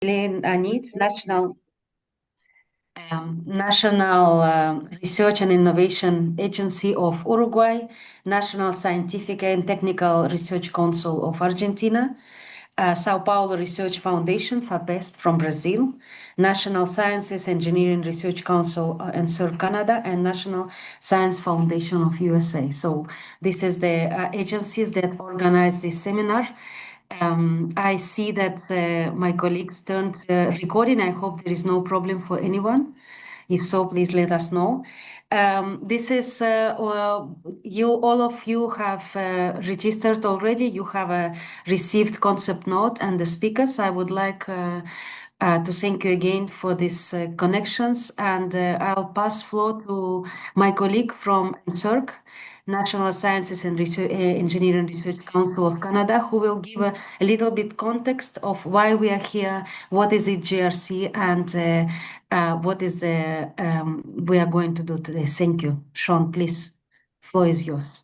needs National Research and Innovation Agency of Uruguay, National Scientific and Technical Research Council of Argentina, Sao Paulo Research Foundation, FAPESP from Brazil, National Sciences Engineering Research Council and Canada, and National Science Foundation of USA. So this is the agencies that organize this seminar. I see that my colleague turned the recording. I hope there is no problem for anyone. If so, please let us know. This is all of you have registered already. You have received concept note and the speakers. I would like to thank you again for these connections, and I'll pass floor to my colleague from NSERC, National Sciences and Engineering Research Council of Canada, who will give a little bit context of why we are here, what is it GRC, and what is the we are going to do today. Thank you. Sean, please, floor is yours.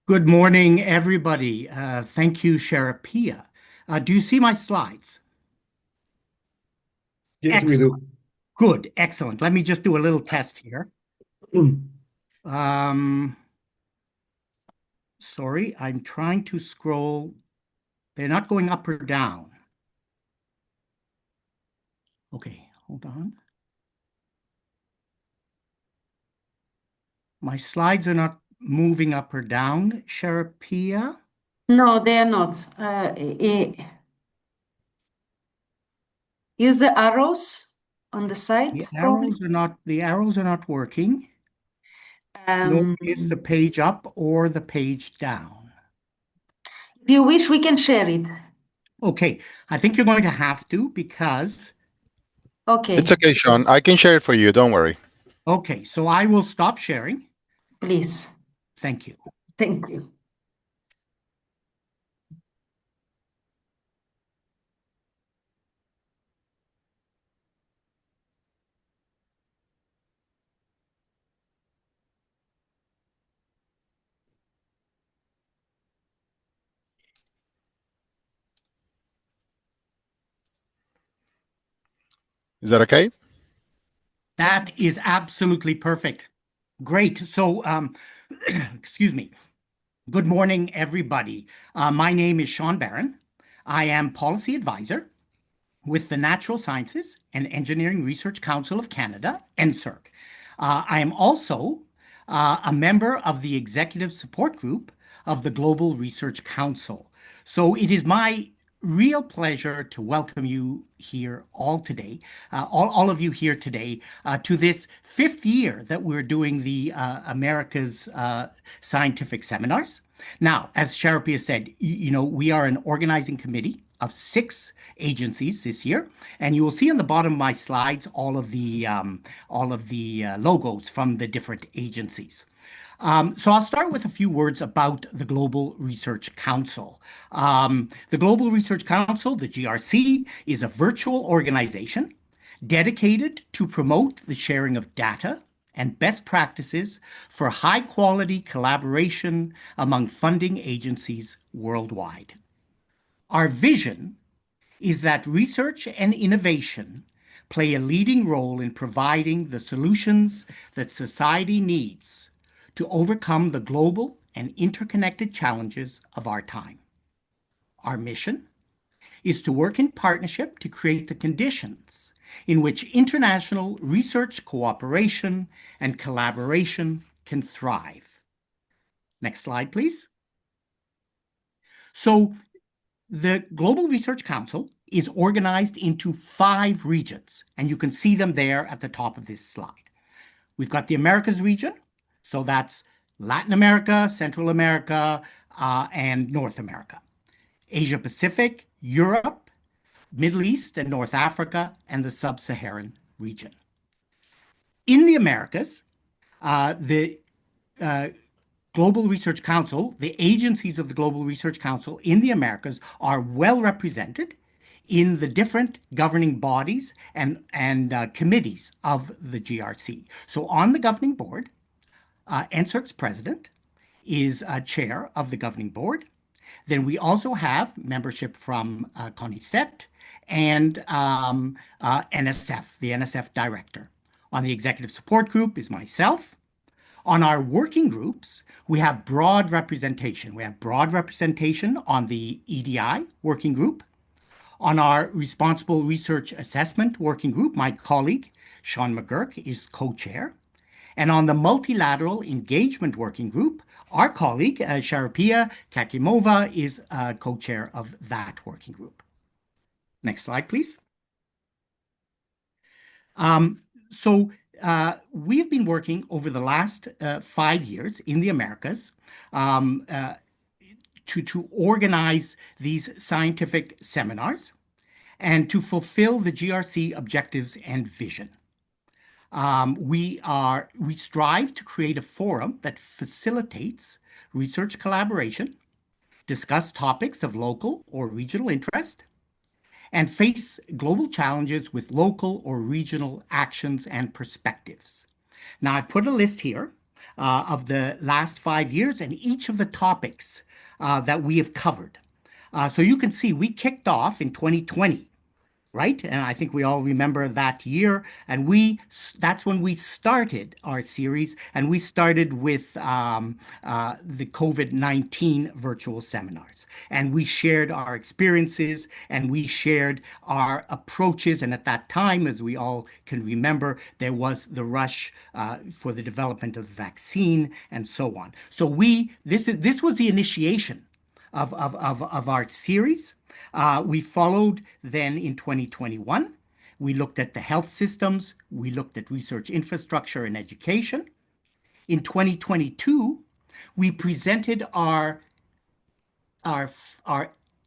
Good morning, everybody. Thank you, Sharapia. Do you see my slides? Yes, we do. Good, excellent. Let me just do a little test here. Sorry, I'm trying to scroll. They're not going up or down. Okay, hold on. My slides are not moving up or down, Sharapia. No, they are not. Use the arrows on the side. The arrows are not working. Nor is the page up or the page down. If you wish, we can share it. Okay, I think you're going to have to because. Okay. It's okay, Sean. I can share it for you. Don't worry. Okay, so I will stop sharing. Please. Thank you. Thank you. Is that okay? That is absolutely perfect. Great. So, excuse me. Good morning, everybody. My name is Sean Barron. I am policy advisor with the Natural Sciences and Engineering Research Council of Canada, NSERC. I am also a member of the executive support group of the Global Research Council. So it is my real pleasure to welcome you here all today, all of you here today, to this 5th year that we're doing the America's Scientific Seminars. Now, as Sharapia said, we are an organizing committee of 6 agencies this year, and you will see on the bottom of my slides all of the logos from the different agencies. So I'll start with a few words about the Global Research Council. The Global Research Council, the GRC, is a virtual organization dedicated to promote the sharing of data and best practices for high-quality collaboration among funding agencies worldwide. Our vision is that research and innovation play a leading role in providing the solutions that society needs to overcome the global and interconnected challenges of our time. Our mission is to work in partnership to create the conditions in which international research cooperation and collaboration can thrive. Next slide, please. So, the Global Research Council is organized into 5 regions, and you can see them there at the top of this slide. We've got the Americas region, so that's Latin America, Central America, and North America. Asia Pacific, Europe, Middle East and North Africa, and the Sub-Saharan region. In the Americas, the Global Research Council, the agencies of the Global Research Council in the Americas are well represented in the different governing bodies and committees of the GRC. So on the governing board, NSERC's president is chair of the governing board. Then we also have membership from CONICET and NSF, the NSF director. On the executive support group is myself. On our working groups, we have broad representation. We have broad representation on the EDI working group. On our responsible research assessment working group, my colleague, Sean McGurk, is co-chair. And on the multilateral engagement working group, our colleague, Sharapia Kakimova, is co-chair of that working group. Next slide, please. We've been working over the last 5 years in the Americas to organize these scientific seminars and to fulfill the GRC objectives and vision. We strive to create a forum that facilitates research collaboration, discuss topics of local or regional interest, and face global challenges with local or regional actions and perspectives. Now, I've put a list here of the last 5 years and each of the topics that we have covered. So you can see we kicked off in 2020, right? And I think we all remember that year. And that's when we started our series. And we started with the COVID-19 virtual seminars. And we shared our experiences and we shared our approaches. And at that time, as we all can remember, there was the rush for the development of the vaccine and so on. So this was the initiation of our series. We followed then in 2021. We looked at the health systems. We looked at research infrastructure and education. In 2022, we presented our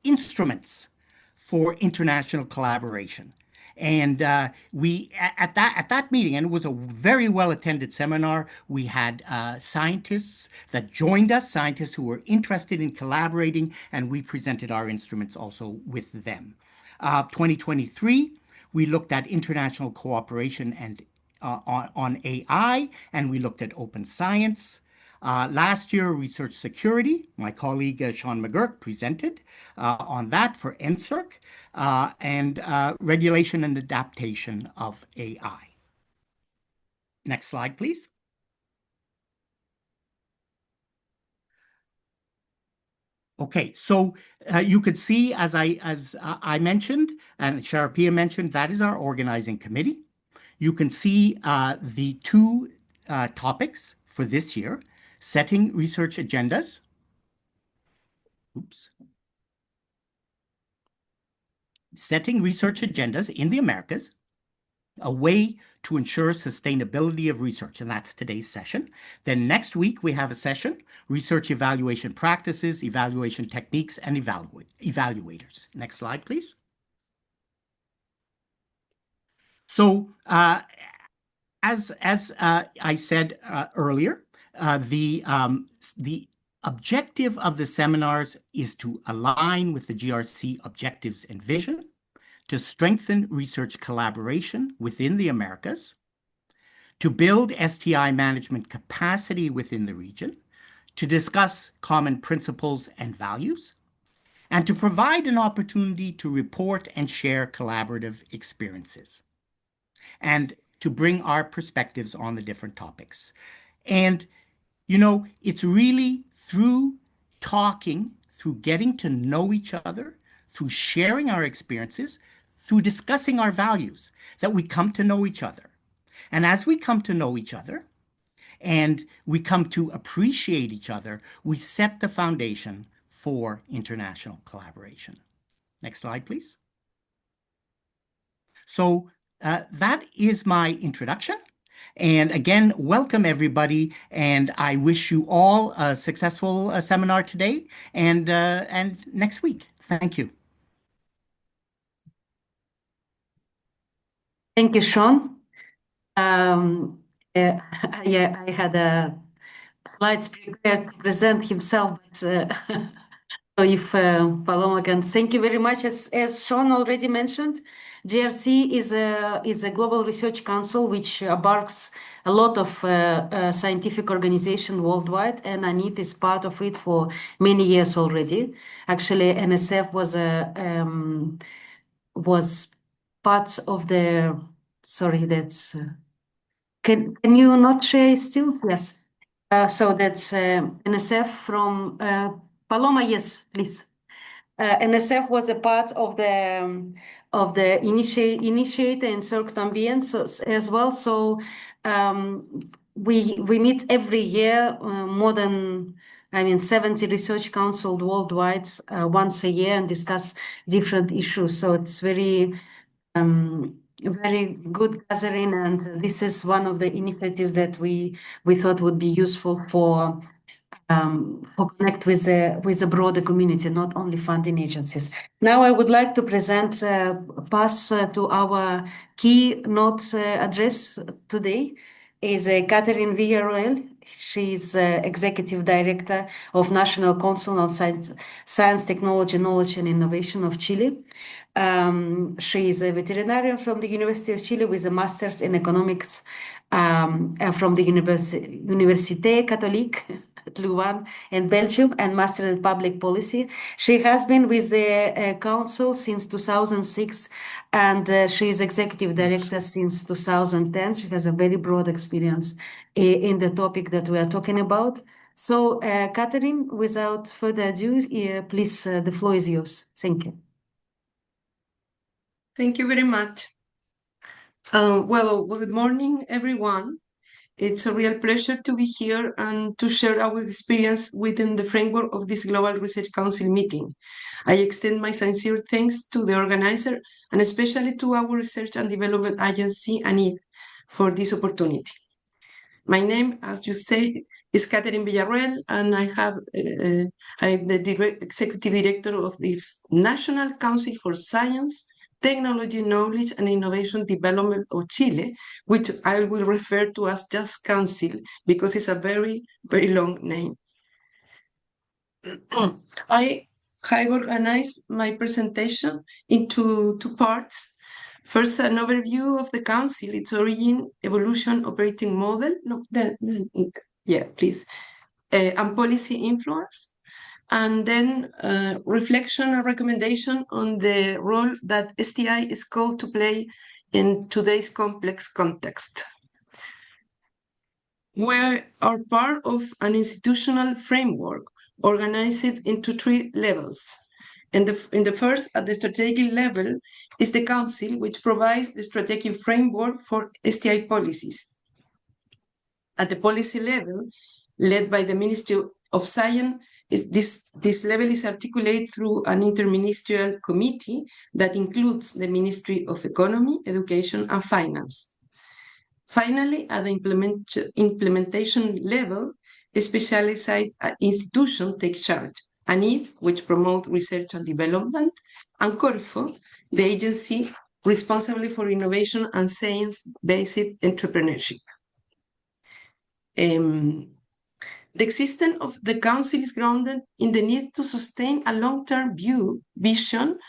instruments for international collaboration. And we at that meeting, and it was a very well-attended seminar, we had scientists that joined us, scientists who were interested in collaborating, and we presented our instruments also with them. 2023, we looked at international cooperation and on AI, and we looked at open science. Last year, research security, my colleague Sean McGurk presented on that for NSERC, and regulation and adaptation of AI. Next slide, please. Okay, so you could see, as I mentioned, and Sharapia mentioned, that is our organizing committee. You can see the two topics for this year: setting research agendas. Setting research agendas in the Americas, a way to ensure sustainability of research, and that's today's session. Then next week, we have a session, research evaluation practices, evaluation techniques, and evaluators. Next slide, please. So as I said earlier, the objective of the seminars is to align with the GRC objectives and vision, to strengthen research collaboration within the Americas, to build STI management capacity within the region, to discuss common principles and values, and to provide an opportunity to report and share collaborative experiences, and to bring our perspectives on the different topics. And, you know, it's really through talking, through getting to know each other, through sharing our experiences, through discussing our values, that we come to know each other. And as we come to know each other, and we come to appreciate each other, we set the foundation for international collaboration. Next slide, please. So that is my introduction. And again, welcome everybody, and I wish you all a successful seminar today and next week. Thank you. Thank you, Sean. Yeah, I had slides prepared to present himself, but so if Paloma can, thank you very much. As Sean already mentioned, GRC is a global research council which embarks a lot of scientific organizations worldwide, and ANIT is part of it for many years already. Actually, NSF was was part of the, sorry, that's, can you not share still? Yes. So that's NSF from Paloma, yes, please. NSF was a part of the initiator in Cirque Tambien as well. So we meet every year more than 70 research councils worldwide once a year and discuss different issues. So it's very good gathering, and this is one of the initiatives that we thought would be useful for connect with the broader community, not only funding agencies. Now I would like to present, pass to our keynote address today is Catherine Villarreal. She's Executive Director of National Council on Science, Technology, Knowledge and Innovation of Chile. She is a veterinarian from the University of Chile with a master's in economics from the Université Catholique at Louvain in Belgium and master in public policy. She has been with the council since 2006 and she is executive director since 2010. She has a very broad experience in the topic that we are talking about. So, Catherine, without further ado, please, the floor is yours. Thank you. Thank you very much. Well, good morning, everyone. It's a real pleasure to be here and to share our experience within the framework of this Global Research Council meeting. I extend my sincere thanks to the organizer and especially to our research and development agency, ANID, for this opportunity. My name, as you say, is Catherine Villarreal, and I'm the executive director of the National Council for Science, Technology, Knowledge and Innovation Development of Chile, which I will refer to as just Council because it's a very, very long name. I have organized my presentation into two parts. First, an overview of the Council, its origin, evolution, operating model, and policy influence. And then reflection and recommendation on the role that STI is called to play in today's complex context. We are part of an institutional framework organized into three levels. In the first, at the strategic level, is the Council, which provides the strategic framework for STI policies. At the policy level, led by the Ministry of Science, this level is articulated through an interministerial committee that includes the Ministry of Economy, Education, and Finance. Finally, at the implementation level, a specialized institution takes charge, ANID, which promotes research and development, and Corfo, the agency responsible for innovation and science-based entrepreneurship. The existence of the Council is grounded in the need to sustain a long-term vision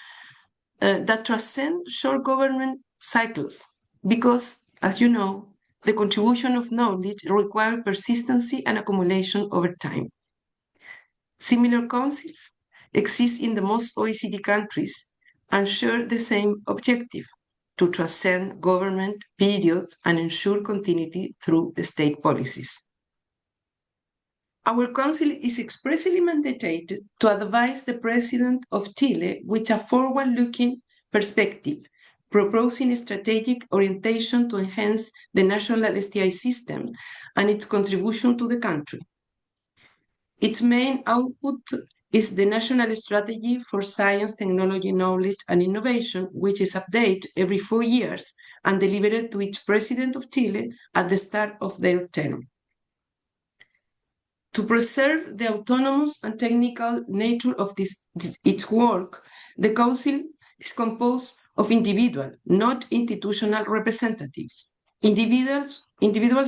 that transcends short government cycles, because, as you know, the contribution of knowledge requires persistency and accumulation over time. Similar councils exist in the most OECD countries and share the same objective, to transcend government periods and ensure continuity through the state policies. Our council is expressly mandated to advise the President of Chile with a forward-looking perspective, proposing strategic orientation to enhance the national STI system and its contribution to the country. Its main output is the National Strategy for Science, Technology, Knowledge and Innovation, which is updated every 4 years and delivered to each President of Chile at the start of their term. To preserve the autonomous and technical nature of its work, the Council is composed of individual, not institutional representatives. Individuals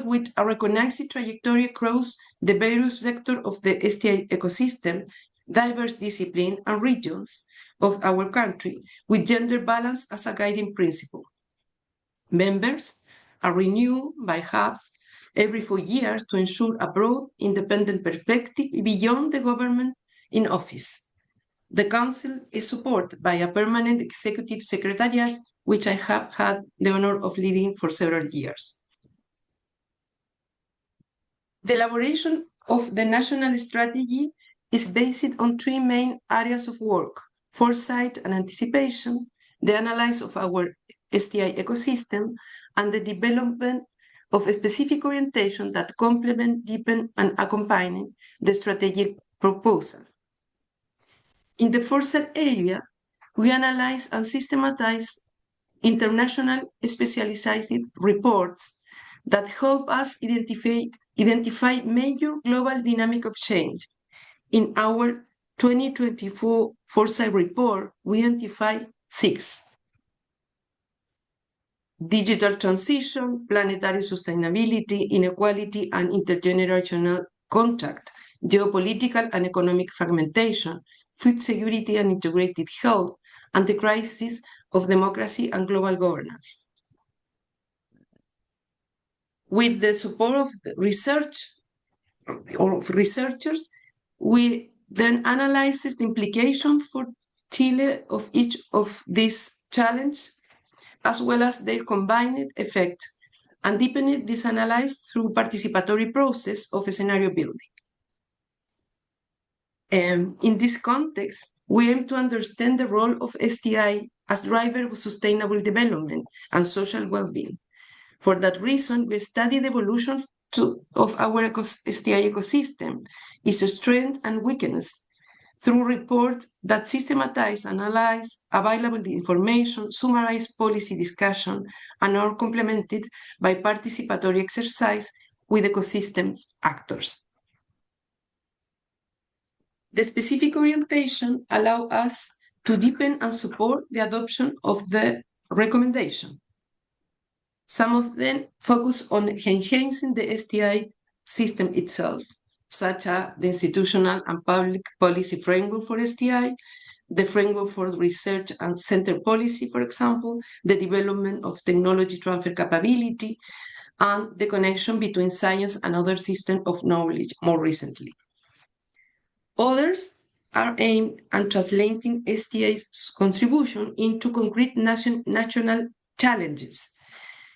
with a recognized trajectory across the various sectors of the STI ecosystem, diverse disciplines and regions of our country, with gender balance as a guiding principle. Members are renewed by hubs every 4 years to ensure a broad, independent perspective beyond the government in office. The Council is supported by a permanent executive secretariat, which I have had the honor of leading for several years. The elaboration of the national strategy is based on three main areas of work: foresight and anticipation, the analysis of our STI ecosystem, and the development of a specific orientation that complement, deepen, and accompany the strategic proposal. In the foresight area, we analyze and systematize international specialized reports that help us identify major global dynamic of change. In our 2024 Foresight Report, we identify 6: digital transition, planetary sustainability, inequality and intergenerational contract, geopolitical and economic fragmentation, food security and integrated health, and the crisis of democracy and global governance. With the support of the researchers, we then analyze the implication for Chile of each of these challenges, as well as their combined effect, and deepen this analysis through participatory process of scenario building. In this context, we aim to understand the role of STI as driver of sustainable development and social well-being. For that reason, we study the evolution of our STI ecosystem, its strength and weakness, through reports that systematize, analyze available information, summarize policy discussion, and are complemented by participatory exercise with ecosystem actors. The specific orientation allows us to deepen and support the adoption of the recommendation. Some of them focus on enhancing the STI system itself, such as the institutional and public policy framework for STI, the framework for research and center policy, for example, the development of technology transfer capability, and the connection between science and other systems of knowledge more recently. Others are aimed at translating STI's contribution into concrete national challenges,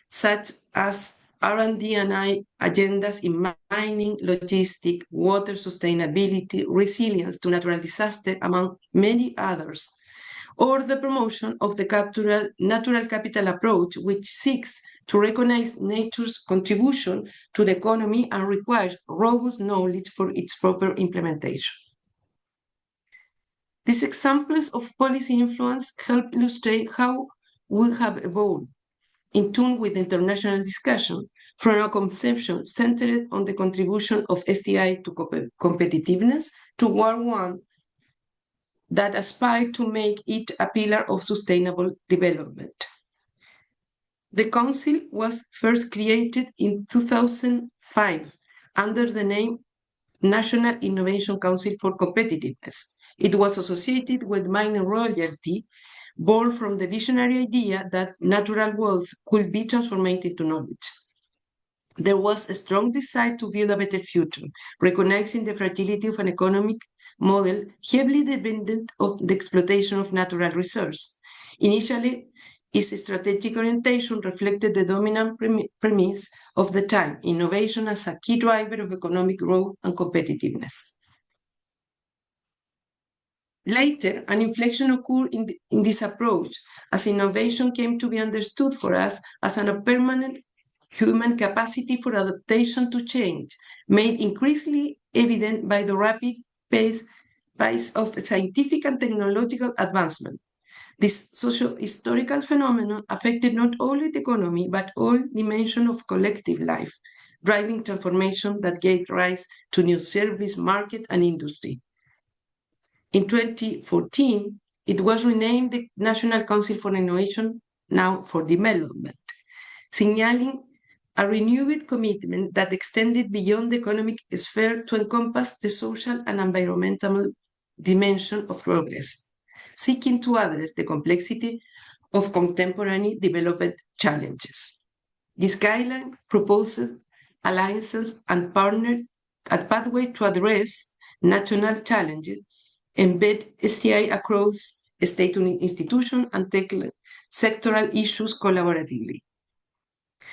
such as R&D and I agendas in mining, logistics, water sustainability, resilience to natural disaster, among many others, or the promotion of the natural capital approach, which seeks to recognize nature's contribution to the economy and requires robust knowledge for its proper implementation. These examples of policy influence help illustrate how we have evolved in tune with international discussion from a conception centered on the contribution of STI to competitiveness toward one that aspired to make it a pillar of sustainable development. The Council was first created in 2005 under the name National Innovation Council for Competitiveness. It was associated with mining royalty, born from the visionary idea that natural wealth could be transformed into knowledge. There was a strong desire to build a better future, recognizing the fragility of an economic model heavily dependent on the exploitation of natural resources. Initially, its strategic orientation reflected the dominant premise of the time, innovation as a key driver of economic growth and competitiveness. Later, an inflection occurred in this approach, as innovation came to be understood for us as a permanent human capacity for adaptation to change, made increasingly evident by the rapid pace of scientific and technological advancement. This socio-historical phenomenon affected not only the economy, but all dimensions of collective life, driving transformation that gave rise to new service, market, and industry. In 2014, it was renamed the National Council for Innovation, now for Development, signaling a renewed commitment that extended beyond the economic sphere to encompass the social and environmental dimension of progress, seeking to address the complexity of contemporary development challenges. This guideline proposes alliances and partnered a pathway to address national challenges embed STI across state institutions, and tackle sectoral issues collaboratively.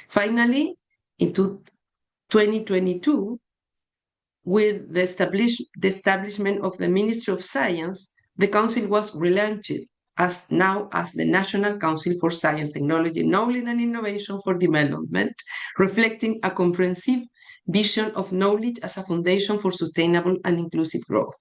Finally, in 2022, with the establishment of the Ministry of Science, the Council was relaunched as the National Council for Science, Technology, Knowledge and Innovation for Development, reflecting a comprehensive vision of knowledge as a foundation for sustainable and inclusive growth.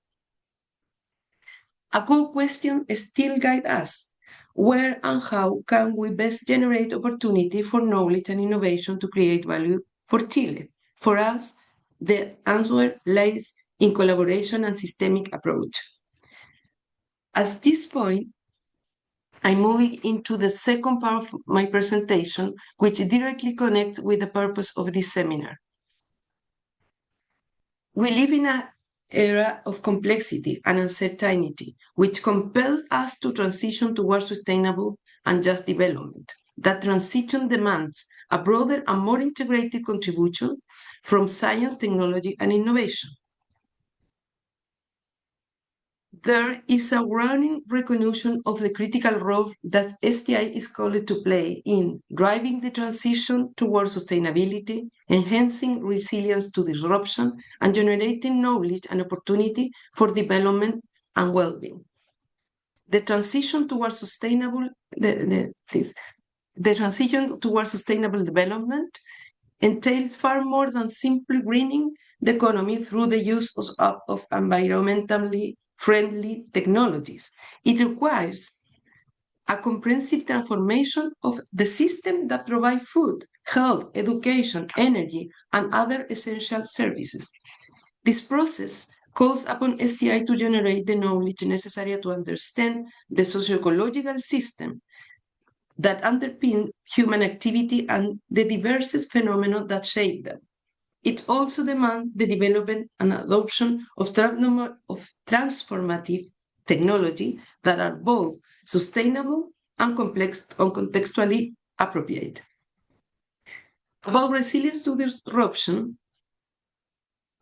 A core question still guides us. Where and how can we best generate opportunity for knowledge and innovation to create value for Chile? For us, the answer lies in collaboration and systemic approach. At this point, I'm moving into the second part of my presentation, which directly connects with the purpose of this seminar. We live in an era of complexity and uncertainty, which compels us to transition towards sustainable and just development. That transition demands a broader and more integrated contribution from science, technology, and innovation. There is a growing recognition of the critical role that STI is called to play in driving the transition towards sustainability, enhancing resilience to disruption, and generating knowledge and opportunity for development and well-being. The transition towards sustainable development entails far more than simply greening the economy through the use of environmentally friendly technologies. It requires a comprehensive transformation of the system that provide food, health, education, energy, and other essential services. This process calls upon STI to generate the knowledge necessary to understand the socio-ecological system that underpin human activity and the diverse phenomena that shape them. It also demands the development and adoption of transformative technology that are both sustainable and contextually appropriate. About resilience to disruption,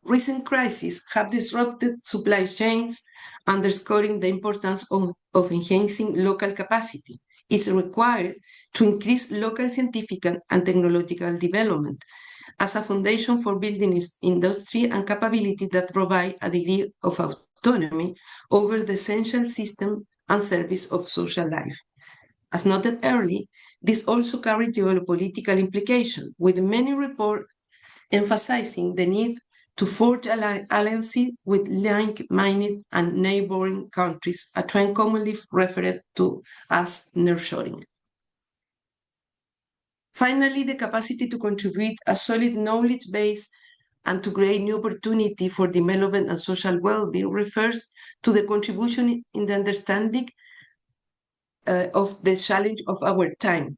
recent crises have disrupted supply chains, underscoring the importance of enhancing local capacity. It's required to increase local scientific and technological development as a foundation for building industry and capability that provide a degree of autonomy over the essential system and service of social life. As noted earlier, this also carries geopolitical implications, with many reports emphasizing the need to forge alliances with like-minded and neighboring countries, a trend commonly referred to as nearshoring. Finally, the capacity to contribute a solid knowledge base and to create new opportunity for development and social well-being refers to the contribution in the understanding of the challenge of our time.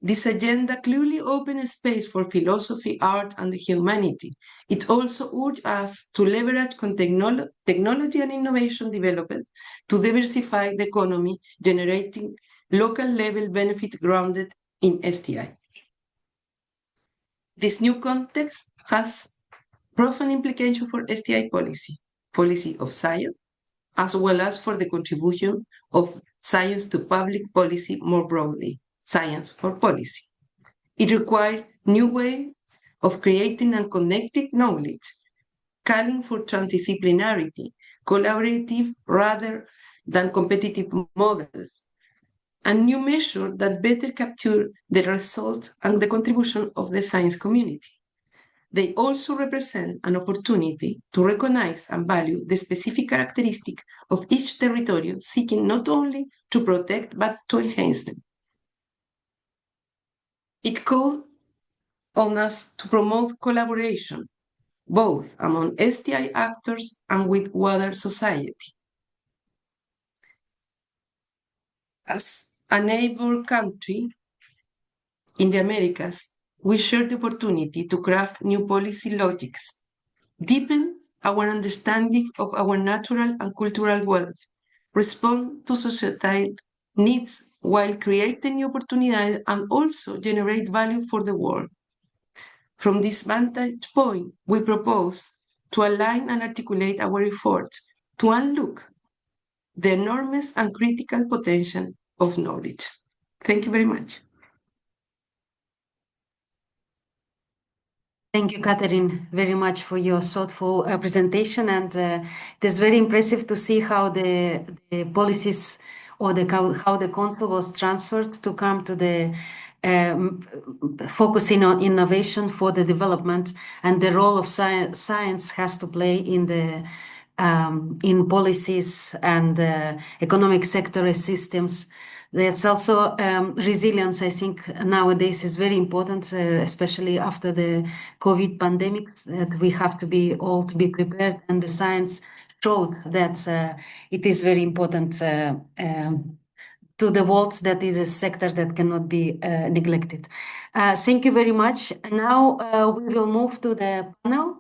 This agenda clearly opens space for philosophy, art, and the humanity. It also urges us to leverage technology and innovation development to diversify the economy, generating local-level benefits grounded in STI. This new context has profound implications for STI policy of science, as well as for the contribution of science to public policy more broadly, science for policy. It requires new ways of creating and connecting knowledge, calling for transdisciplinarity, collaborative rather than competitive models, and new measures that better capture the results and the contribution of the science community. They also represent an opportunity to recognize and value the specific characteristics of each territory, seeking not only to protect but to enhance them. It calls on us to promote collaboration, both among STI actors and with wider society. As a neighbor country in the Americas, we share the opportunity to craft new policy logics, deepen our understanding of our natural and cultural wealth, respond to societal needs while creating new opportunities and also generate value for the world. From this vantage point, we propose to align and articulate our efforts to unlock the enormous and critical potential of knowledge. Thank you very much. Thank you, Catherine, very much for your thoughtful presentation. And it is very impressive to see how the policies or how the council was transferred to come to the focusing on innovation for the development and the role of science has to play in the in policies and economic sector systems. There's also resilience, I think, nowadays is very important, especially after the COVID pandemic, that we have to be all to be prepared. And the science showed that it is very important to the world that is a sector that cannot be neglected. Thank you very much. Now we will move to the panel.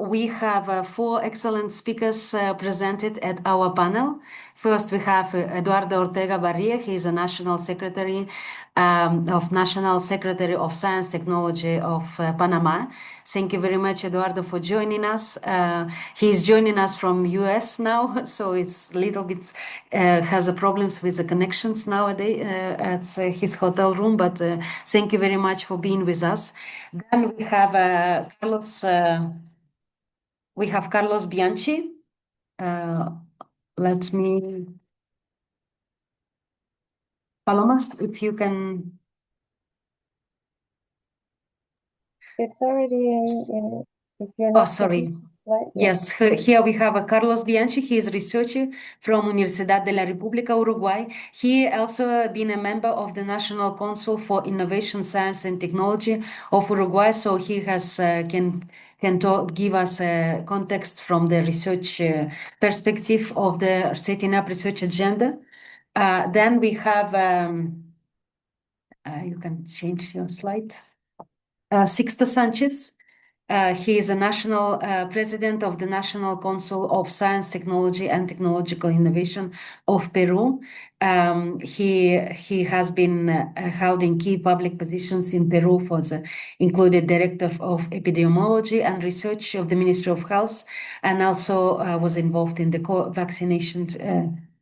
We have 4 excellent speakers presented at our panel. First, we have Eduardo Ortega Barria. He is a National Secretary of Science Technology of Panama. Thank you very much, Eduardo, for joining us. He is joining us from US now, so it's a little bit has problems with the connections nowadays at his hotel room. But thank you very much for being with us. Then we have Carlos. We have Carlos Bianchi. Let me, Paloma, if you can. It's already if you're Oh, not sorry. slide, Yes, here we have Carlos Bianchi. He is a researcher from Universidad de la República Uruguay. He also been a member of the National Council for Innovation, Science and Technology of Uruguay. So he has can give us a context from the research perspective of the setting up research agenda. Then we have, you can change your slide, Sixto Sanchez. He is a national president of the National Council of Science, Technology and Technological Innovation of Peru. He has been holding key public positions in Peru for the included director of epidemiology and research of the Ministry of Health, and also was involved in the vaccination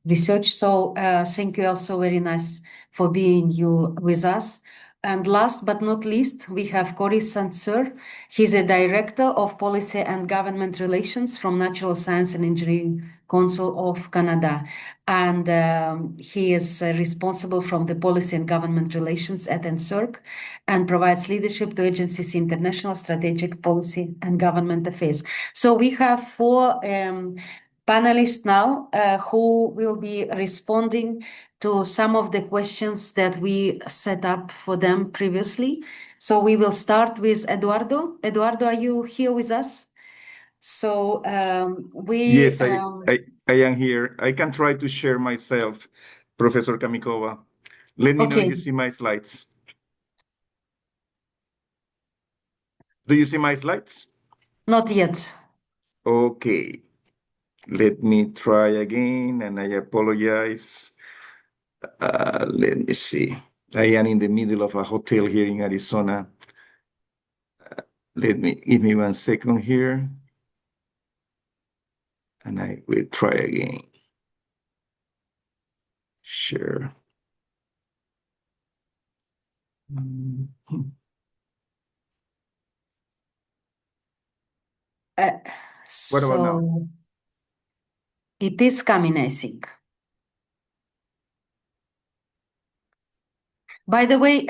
research. So thank you also very nice for being with us. And last but not least, we have Cory Sanser. He's a director of policy and government relations from Natural Science and Engineering Council of Canada. And he is responsible from the policy and government relations at NSERC and provides leadership to agencies in international strategic policy and government affairs. So we have 4 panelists now who will be responding to some of the questions that we set up for them previously. So we will start with Eduardo. Eduardo, are you here with us? So Yes, I am here. I can try to share myself, Professor Kamikova. Let me know if you see my slides. Do you see my slides? Not yet. Okay. Let me try again, and I apologize. Let me see. I am in the middle of a hotel here in Arizona. Give me 1 second here. And I will try again. Sure. What about now? It is coming, I think. By the way,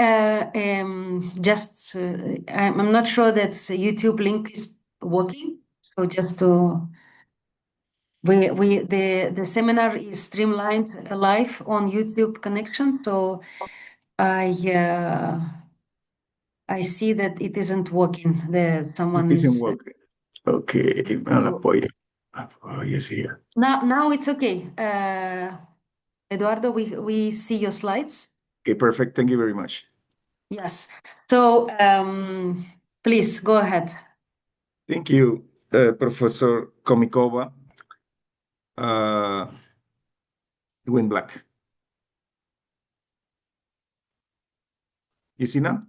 just I'm not sure that the YouTube link is working. So just to the seminar is streamlined live on YouTube connection. So I see that it isn't working. Someone It isn't is working. Okay, yes, here. Now it's okay. Eduardo, we see your slides. Okay, perfect. Thank you very much. Yes. So please go ahead. Thank you, Professor Komikova. It went black. You see now?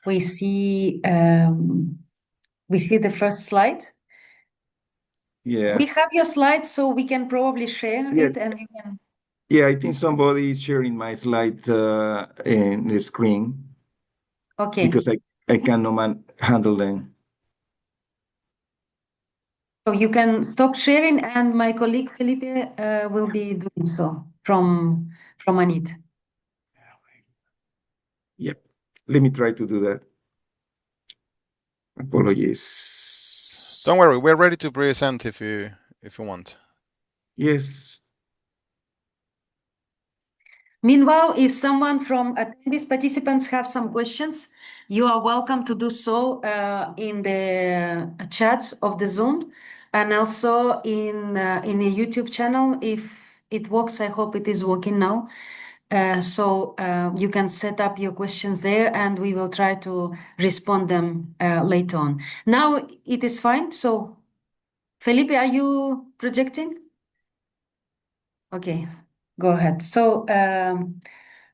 We see the first slide. Yeah. We have your slides, so we can probably share Yeah. it, and you can. Yeah, I think somebody is sharing my slide in the screen Okay. because I cannot handle them. So you can stop sharing, and my colleague Felipe will be doing so from Anit. Yep. Let me try to do that. Apologies. Don't worry, we're ready to present if you want. Yes. Meanwhile, if someone from attendees, participants have some questions, you are welcome to do so in the chat of the Zoom, and also in the YouTube channel if it works. I hope it is working now. So you can set up your questions there, and we will try to respond them later on. Now it is fine. So, Felipe, are you projecting? Okay, go ahead. So,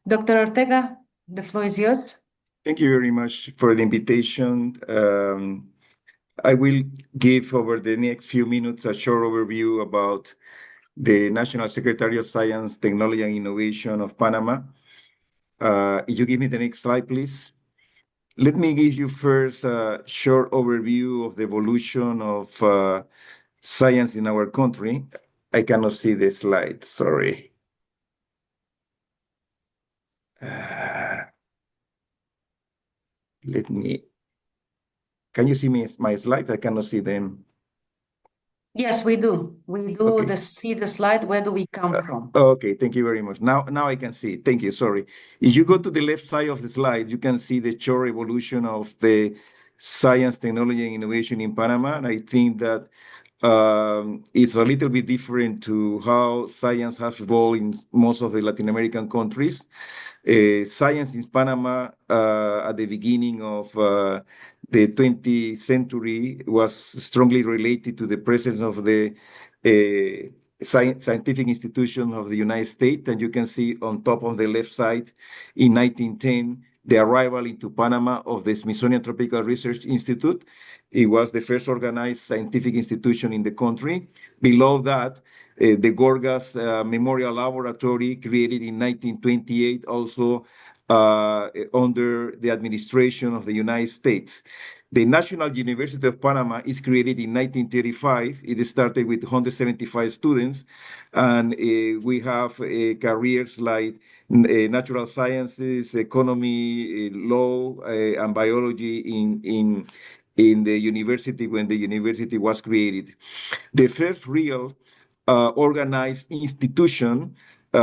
Dr. Ortega, the floor is yours. Thank you very much for the invitation. I will give over the next few minutes a short overview about the National Secretary of Science, Technology, and Innovation of Panama. If you give me the next slide, please. Let me give you first a short overview of the evolution of science in our country. I cannot see the slide, sorry. Can you see my slides? I cannot see them. Yes, we do. We do Okay. see the slide. Where do we come from? Okay, thank you very much. Now I can see. Thank you. Sorry. If you go to the left side of the slide, you can see the short evolution of the science, technology, and innovation in Panama. And I think that it's a little bit different to how science has evolved in most of the Latin American countries. Science in Panama at the beginning of the 20th century was strongly related to the presence of the scientific institution of the United States. And you can see on top of the left side in 1910, the arrival into Panama of the Smithsonian Tropical Research Institute. It was the first organized scientific institution in the country. Below that, the Gorgas Memorial Laboratory, created in 1928, also under the administration of the United States. The National University of Panama is created in 1935. It started with 175 students, and we have careers like natural sciences, economy, law, and biology in the university when the university was created. The first real organized institution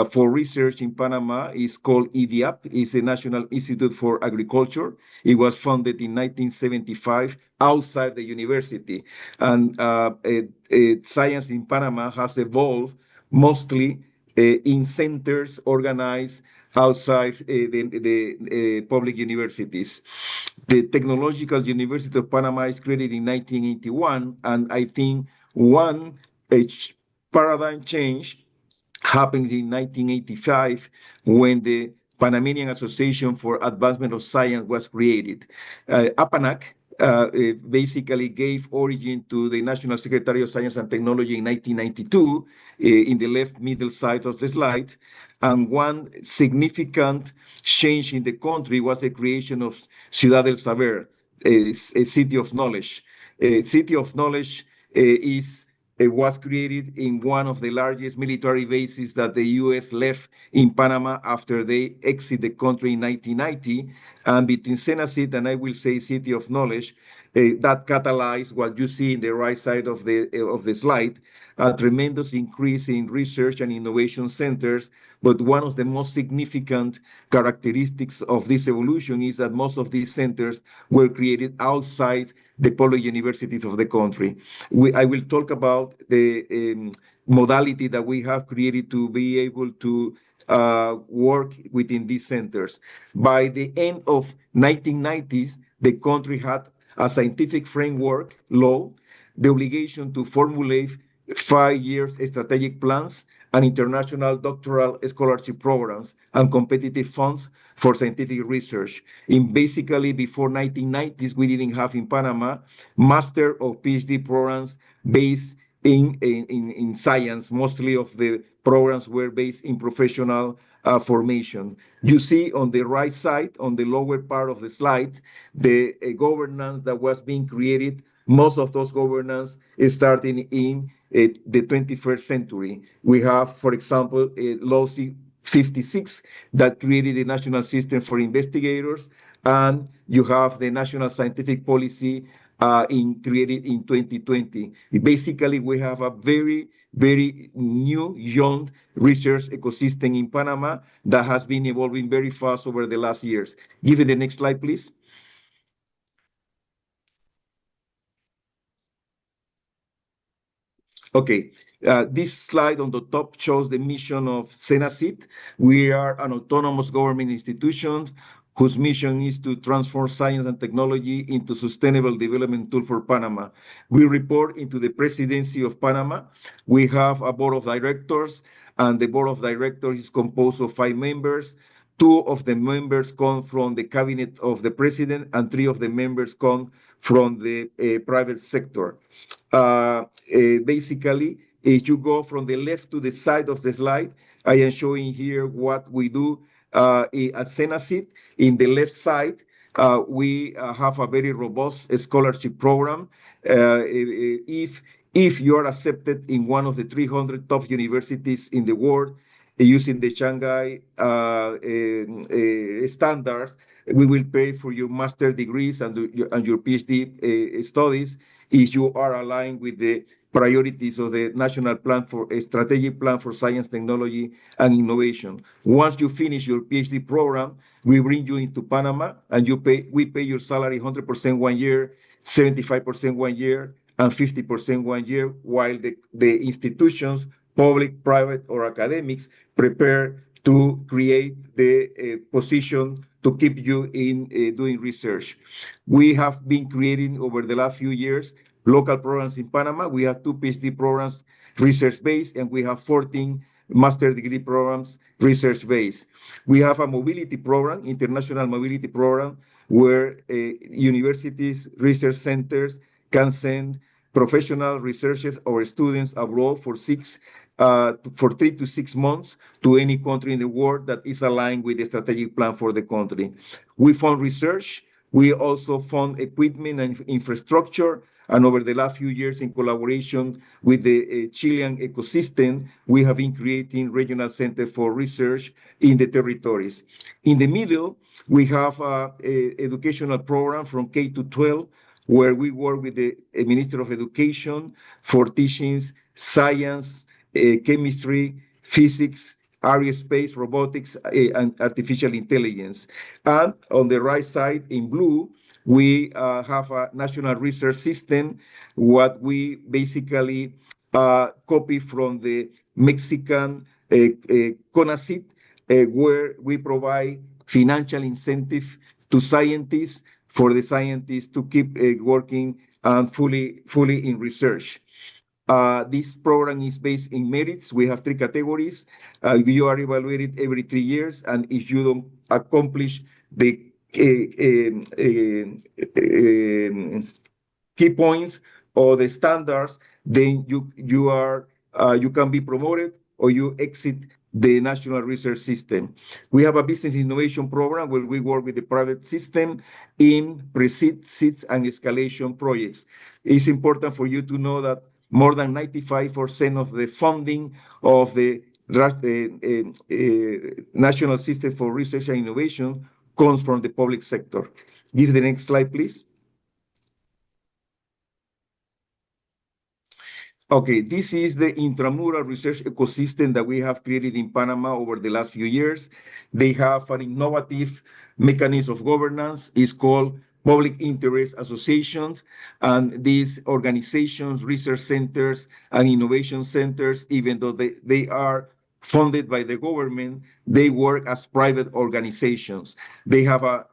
for research in Panama is called IDIAP. It's the National Institute for Agriculture. It was founded in 1975 outside the university. And science in Panama has evolved mostly in centers organized outside the public universities. The Technological University of Panama is created in 1981, and I think one paradigm change happens in 1985 when the Panamanian Association for Advancement of Science was created. APANAC basically gave origin to the National Secretary of Science and Technology in 1992, in the left middle side of the slide. And one significant change in the country was the creation of Ciudad del Saber, a city of knowledge. A city of knowledge was created in one of the largest military bases that the U.S. left in Panama after they exit the country in 1990. And between Senacit and I will say City of Knowledge, that catalyzed what you see in the right side of the slide, a tremendous increase in research and innovation centers. But one of the most significant characteristics of this evolution is that most of these centers were created outside the public universities of the country. I will talk about the modality that we have created to be able to work within these centers. By the end of 1990s, the country had a scientific framework law, the obligation to formulate 5-year strategic plans and international doctoral scholarship programs and competitive funds for scientific research. In basically before 1990s, we didn't have in Panama master or PhD programs based in science. Mostly of the programs were based in professional formation. You see on the right side, on the lower part of the slide, the governance that was being created. Most of those governance is starting in the 21st century. We have, for example, Law 56 that created the National System for Investigators, and you have the National Scientific Policy created in 2020. Basically, we have a very, very new, young research ecosystem in Panama that has been evolving very fast over the last years. Give it the next slide, please. Okay, this slide on the top shows the mission of CENACYT. We are an autonomous government institution whose mission is to transform science and technology into sustainable development tool for Panama. We report into the presidency of Panama. We have a board of directors, and the board of directors is composed of 5 members. 2 of the members come from the cabinet of the president, and 3 of the members come from the private sector. Basically, if you go from the left to the side of the slide, I am showing here what we do at CENACYT. In the left side, we have a very robust scholarship program. If you are accepted in one of the 300 top universities in the world, using the Shanghai standards, we will pay for your master degrees and your PhD studies if you are aligned with the priorities of the National Plan for a Strategic Plan for Science, Technology, and Innovation. Once you finish your PhD program, we bring you into Panama, and we pay your salary 100% 1 year, 75% 1 year, and 50% 1 year, while the institutions, public, private, or academics, prepare to create the position to keep you in doing research. We have been creating over the last few years local programs in Panama. We have 2 PhD programs research-based, and we have 14 master degree programs research-based. We have a mobility program, international mobility program, where universities, research centers can send professional researchers or students abroad for 3 to 6 months to any country in the world that is aligned with the strategic plan for the country. We fund research. We also fund equipment and infrastructure. And over the last few years, in collaboration with the Chilean ecosystem, we have been creating regional centers for research in the territories. In the middle, we have an educational program from K to 12, where we work with the Minister of Education for teaching science, chemistry, physics, aerospace, robotics, and artificial intelligence. And on the right side, in blue, we have a national research system, what we basically copy from the Mexican CONACYT, where we provide financial incentive to scientists, for the scientists to keep working fully in research. This program is based in merits. We have 3 categories. You are evaluated every 3 years, and if you don't accomplish the key points or the standards, then you can be promoted or you exit the national research system. We have a business innovation program where we work with the private system in pre-seed, seeds, and escalation projects. It's important for you to know that more than 95% of the funding of the National System for Research and Innovation comes from the public sector. Give the next slide, please. Okay, this is the intramural research ecosystem that we have created in Panama over the last few years. They have an innovative mechanism of governance. It's called public interest associations, and these organizations, research centers, and innovation centers, even though they are funded by the government, they work as private organizations. They have a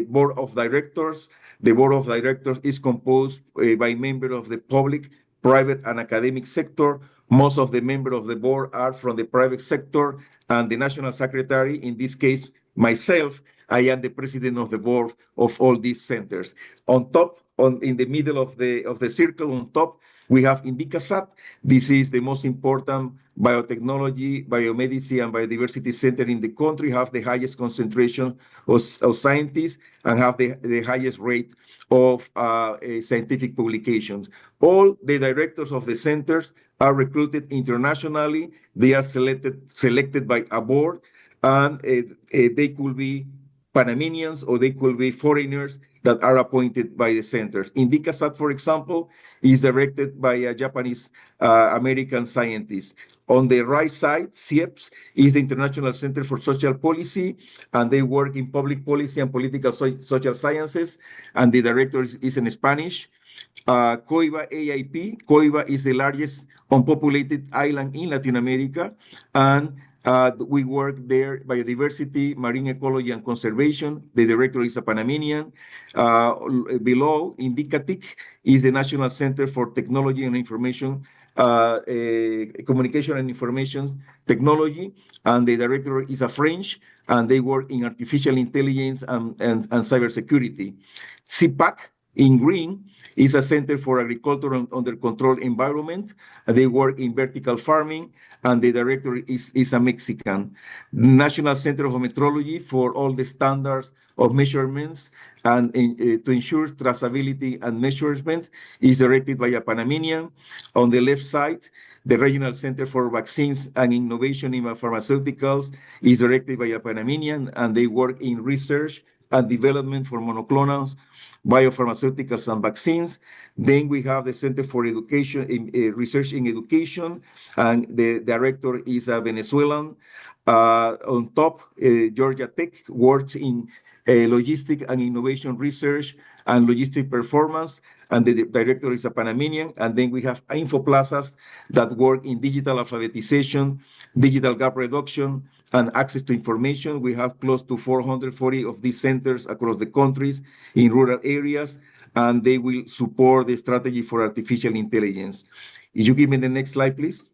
board of directors. The board of directors is composed by members of the public, private, and academic sector. Most of the members of the board are from the private sector, and the national secretary, in this case, myself, I am the president of the board of all these centers. On top, in the middle of the circle on top, We have INDICASAT. This is the most important biotechnology, biomedicine, and biodiversity center in the country, have the highest concentration of scientists and have the highest rate of scientific publications. All the directors of the centers are recruited internationally. They are selected by a board, and they could be Panamanians or they could be foreigners that are appointed by the centers. INDICASAT, for example, is directed by a Japanese American scientist. On the right side, CIEPS is the International Center for Social Policy, and they work in public policy and political social sciences, and the director is in Spanish. COIBA AIP. COIBA is the largest unpopulated island in Latin America, and we work there, biodiversity, marine ecology, and conservation. The director is a Panamanian. Below, INDICATIC is the National Center for Technology and Information, Communication and Information Technology, and the director is a French, and they work in artificial intelligence and cybersecurity. CPAC in green is a Center for Agriculture Under Control Environment. They work in vertical farming, and the director is a Mexican. National Center of Metrology for all the standards of measurements and to ensure traceability and measurement is directed by a Panamanian. On the left side, the Regional Center for Vaccines and Innovation in Pharmaceuticals is directed by a Panamanian, and they work in research and development for monoclonals, biopharmaceuticals, and vaccines. Then we have the Center for Education, Research in Education, and the director is a Venezuelan. On top, Georgia Tech works in logistic and innovation research and logistic performance, and the director is a Panamanian. And then we have InfoPlazas that work in digital alphabetization, digital gap reduction, and access to information. We have close to 440 of these centers across the countries in rural areas, and they will support the strategy for artificial intelligence. If you give me the next slide, please.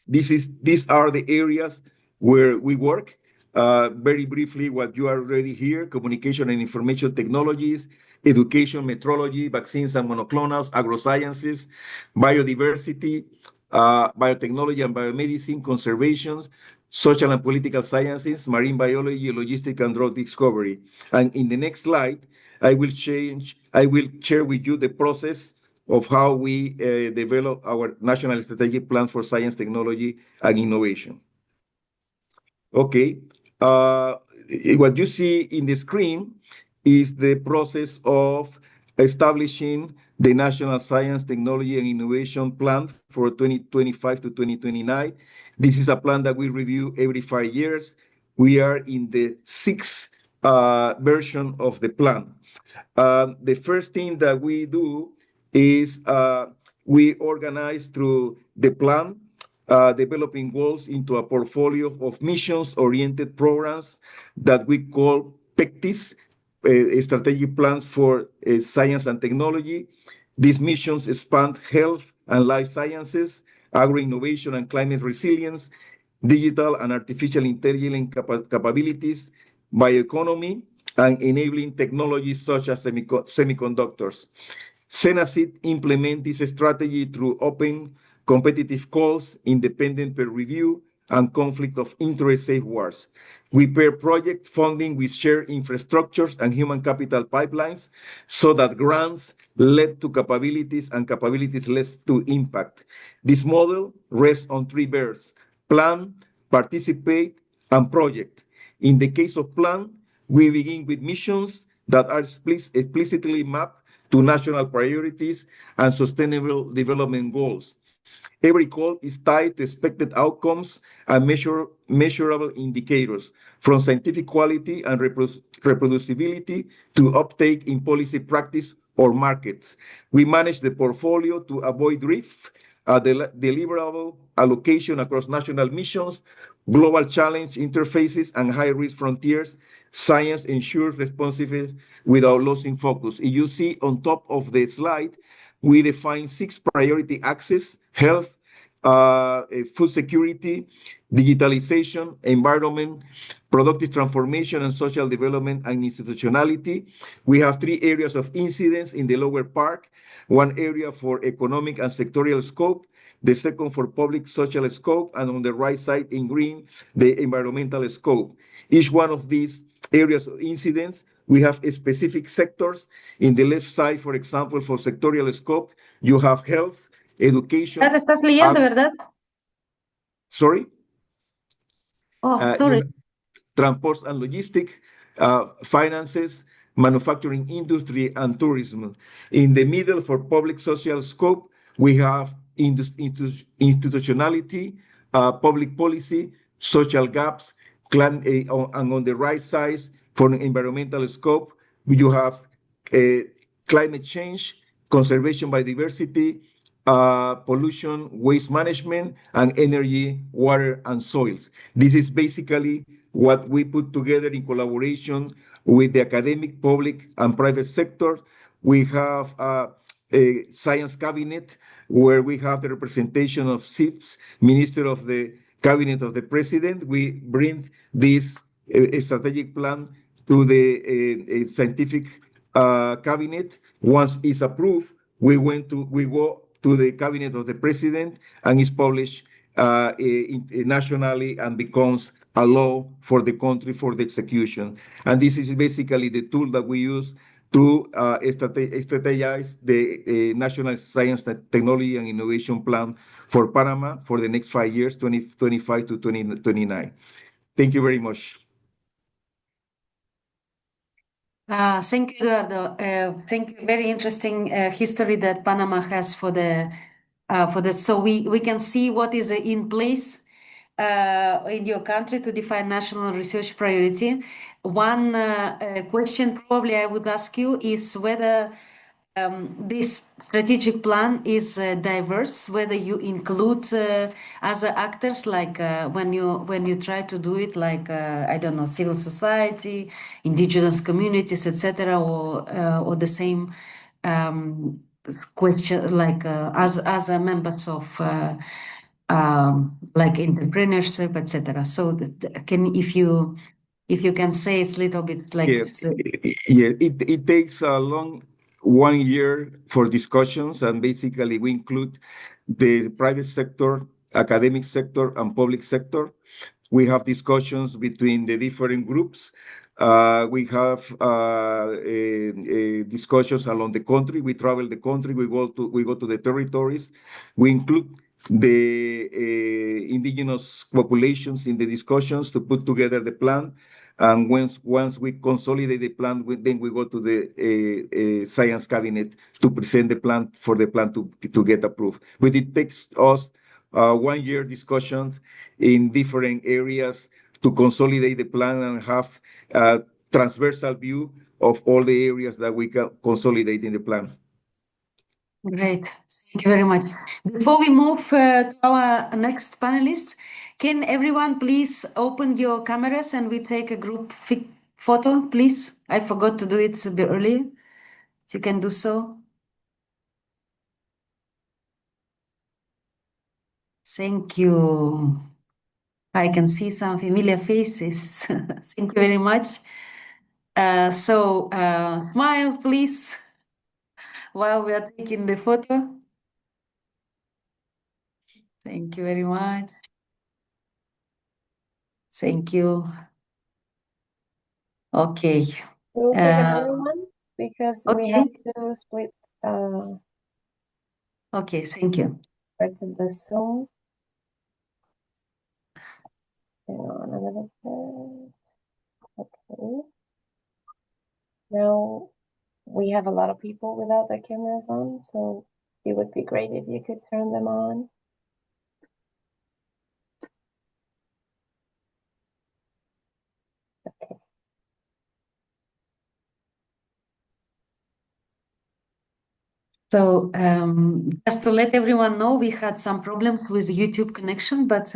These are the areas where we work. Very briefly, what you are already here: communication and information technologies, education, metrology, vaccines and monoclonals, agrosciences, biodiversity, biotechnology and biomedicine, conservation, social and political sciences, marine biology, logistics, and drug discovery. And in the next slide, I will share with you the process of how we develop our national strategic plan for science, technology, and innovation. Okay, what you see in the screen is the process of establishing the National Science, Technology, and Innovation Plan for 2025 to 2029. This is a plan that we review every 5 years. We are in the sixth version of the plan. The first thing that we do is we organize through the plan, developing goals into a portfolio of missions-oriented programs that we call PECTIS, strategic plans for science and technology. These missions span health and life sciences, agro-innovation and climate resilience, digital and artificial intelligence capabilities, bioeconomy, and enabling technologies such as semiconductors. SENACID implement this strategy through open competitive calls, independent peer review, and conflict of interest safeguards. We pair project funding with shared infrastructures and human capital pipelines so that grants lead to capabilities and capabilities lead to impact. This model rests on 3 Bs: plan, participate, and project. In the case of plan, we begin with missions that are explicitly mapped to national priorities and sustainable development goals. Every call is tied to expected outcomes and measurable indicators, from scientific quality and reproducibility to uptake in policy practice or markets. We manage the portfolio to avoid drift, deliverable allocation across national missions, global challenge interfaces, and high-risk frontiers. Science ensures responsiveness without losing focus. If you see on top of the slide, we define 6 priority axes: health, food security, digitalization, environment, productive transformation, and social development and institutionality. We have 3 areas of incidence in the lower part, 1 area for economic and sectorial scope, the second for public social scope, and on the right side in green, the environmental scope. Each one of these areas of incidence, we have specific sectors. In the left side, for example, for sectorial scope, you have health, education. Ya te estás leyendo, ¿verdad? Sorry? Oh, You sorry. have transport and logistics, finances, manufacturing industry, and tourism. In the middle, for public social scope, we have institutionality, public policy, social gaps, and on the right side, for environmental scope, you have climate change, conservation biodiversity, pollution, waste management, and energy, water, and soils. This is basically what we put together in collaboration with the academic, public, and private sector. We have a science cabinet where we have the representation of SIPs, Minister of the Cabinet of the President. We bring this strategic plan to the scientific cabinet. Once it's approved, we go to the cabinet of the president, and is published nationally and becomes a law for the country for the execution. And this is basically the tool that we use to strategize the National Science, Technology, and Innovation Plan for Panama for the next 5 years, 2025 to 2029. Thank you very much. Thank you, Eduardo. Thank you. Very interesting history that Panama has for the so we can see what is in place in your country to define national research priority. One question probably I would ask you is whether this strategic plan is diverse, whether you include other actors, like when you try to do it, like I don't know, civil society, indigenous communities, etc., or the same question, like as members of like entrepreneurship, etc. So if you can say it's a little bit like it takes a long 1 year for discussions, and basically we include the private sector, academic sector, and public sector. We have discussions between the different groups. We have discussions along the country. We travel the country. We go to the territories. We include the indigenous populations in the discussions to put together the plan. And once we consolidate the plan, then we go to the science cabinet to present the plan for the plan to get approved. But it takes us 1 year discussions in different areas to consolidate the plan and have a transversal view of all the areas that we can consolidate in the plan. Great. Thank you very much. Before we move to our next panelist, can everyone please open your cameras and we take a group photo, please? I forgot to do it a bit earlier. You can do so. Thank you. I can see some familiar faces. Thank you very much. Smile, please, while we are taking the photo. Thank you very much. Thank you. Okay. We'll take another one because we okay. have to split Okay, thank you. parts of the Zoom. Another part. Okay. Now we have a lot of people without their cameras on, so it would be great if you could turn them on. Okay. So just to let everyone know, we had some problems with YouTube connection, but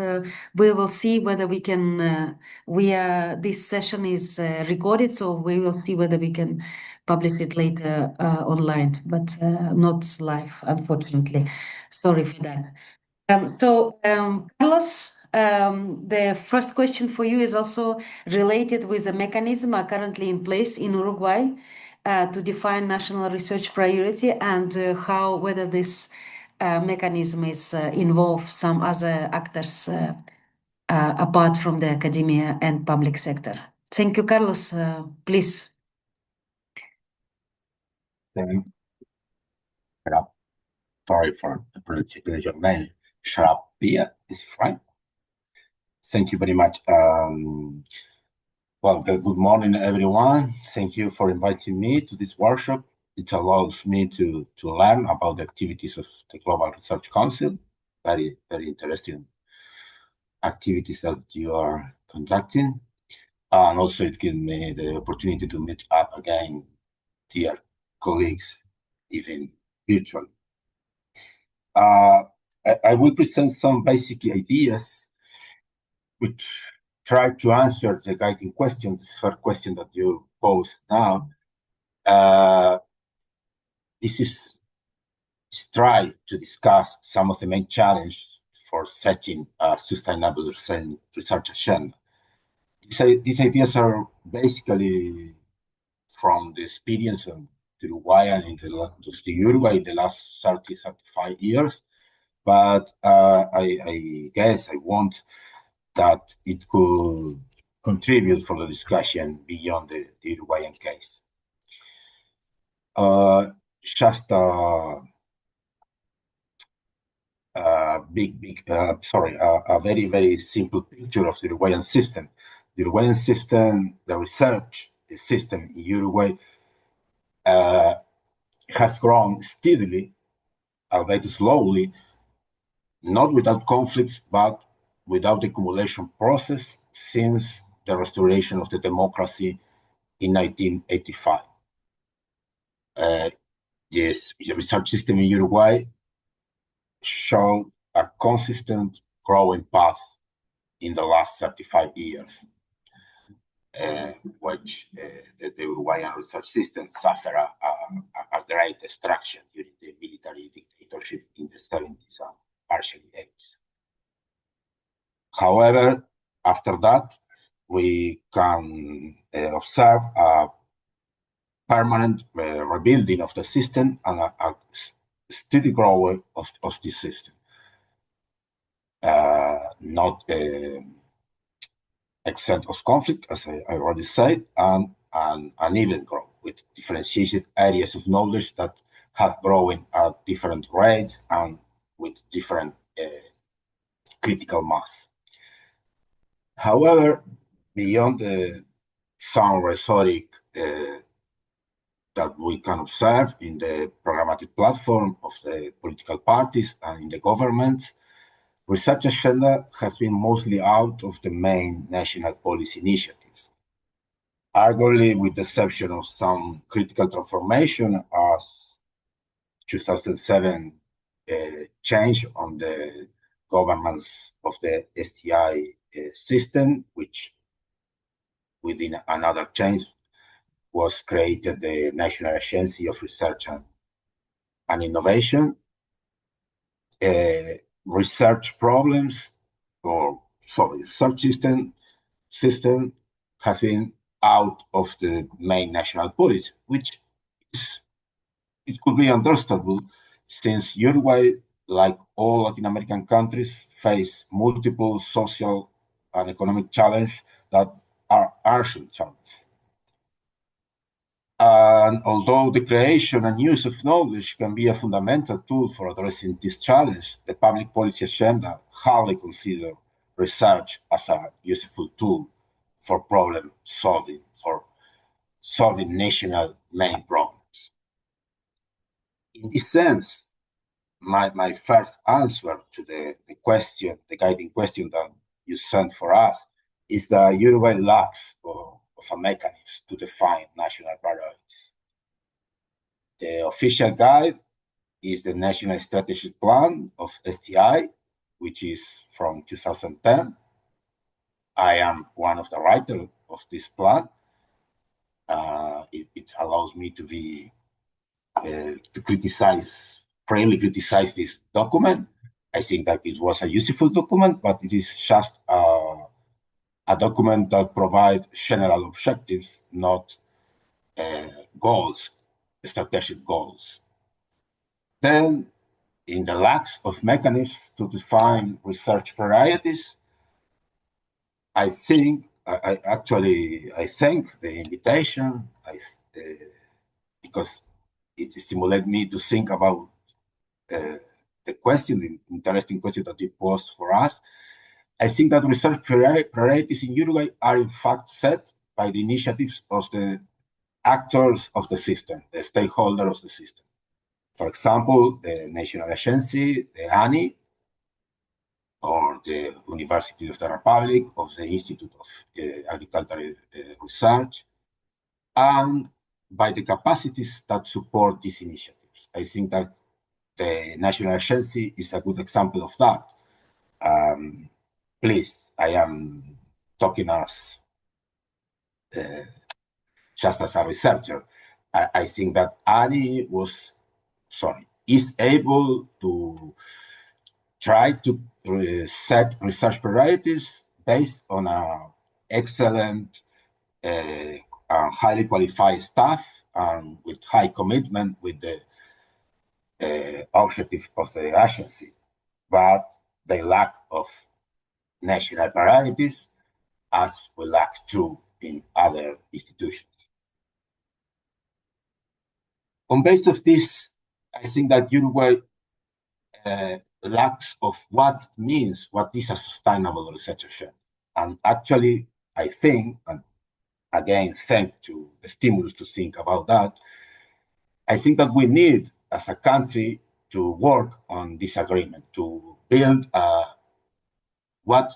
we will see whether we can, this session is recorded, so we will see whether we can publish it later online, but not live, unfortunately. Sorry for that. Carlos, the first question for you is also related with the mechanism currently in place in Uruguay to define national research priority and whether this mechanism is involve some other actors apart from the academia and public sector. Thank you, Carlos. Please. Sorry for the pronunciation of your name. Sharapia is right. Thank you very much. Well, good morning, everyone. Thank you for inviting me to this workshop. It allows me to learn about the activities of the Global Research Council. Very, very interesting activities that you are conducting. And also it gives me the opportunity to meet up again, dear colleagues, even virtually. I will present some basic ideas which try to answer the guiding questions, first question that you posed now. This is try to discuss some of the main challenges for setting a sustainable research agenda. These ideas are basically from the experience of Uruguay and Uruguay in the last 30, 35 years. But I guess I want that it could contribute for the discussion beyond the Uruguayan case. Just a very, very simple picture of the Uruguayan system. The Uruguayan system, the research system in Uruguay has grown steadily, albeit slowly, not without conflicts, but without the accumulation process since the restoration of the democracy in 1985. Yes, the research system in Uruguay showed a consistent growing path in the last 35 years, which the Uruguayan research system suffered a great destruction during the military dictatorship in the 70s and partially 80s. However, after that, we can observe a permanent rebuilding of the system and a steady growth of this system. Not except of conflict, as I already said, and uneven growth with differentiated areas of knowledge that have grown at different rates and with different critical mass. However, beyond the some rhetoric that we can observe in the programmatic platform of the political parties and in the government, research agenda has been mostly out of the main national policy initiatives. Arguably, with the exception of some critical transformation as 2007 change on the governance of the STI system, which within another change was created the National Agency of Research and Innovation. Research problems research system has been out of the main national policy, which it could be understandable since Uruguay, like all Latin American countries, face multiple social and economic challenges that are urgent challenges. And although the creation and use of knowledge can be a fundamental tool for addressing this challenge, the public policy agenda hardly considers research as a useful tool for problem solving, for solving national main problems. In this sense, my first answer to the question, the guiding question that you sent for us, is that Uruguay lacks of a mechanism to define national priorities. The official guide is the National Strategic Plan of STI, which is from 2010. I am one of the writers of this plan. It allows me to be freely criticize this document, I think that it was a useful document, but it is just a document that provides general objectives, not goals, strategic goals. Then, in the lack of mechanisms to define research priorities, I think I thank the invitation because it stimulated me to think about the question, the interesting question that you posed for us. I think that research priorities in Uruguay are in fact set by the initiatives of the actors of the system, the stakeholders of the system. For example, the national agency, the ANI, or the University of the Republic, of the Institute of Agricultural Research, and by the capacities that support these initiatives. I think that the national agency is a good example of that. Please, I am talking as just as a researcher. I think that ANI is able to try to set research priorities based on an excellent, highly qualified staff and with high commitment with the objective of the agency. But the lack of national priorities, as we lack too in other institutions. On basis of this, I think that Uruguay lacks of what is a sustainable research agenda. And actually, I think, and again, thanks to the stimulus to think about that, I think that we need, as a country, to work on this agreement, to build what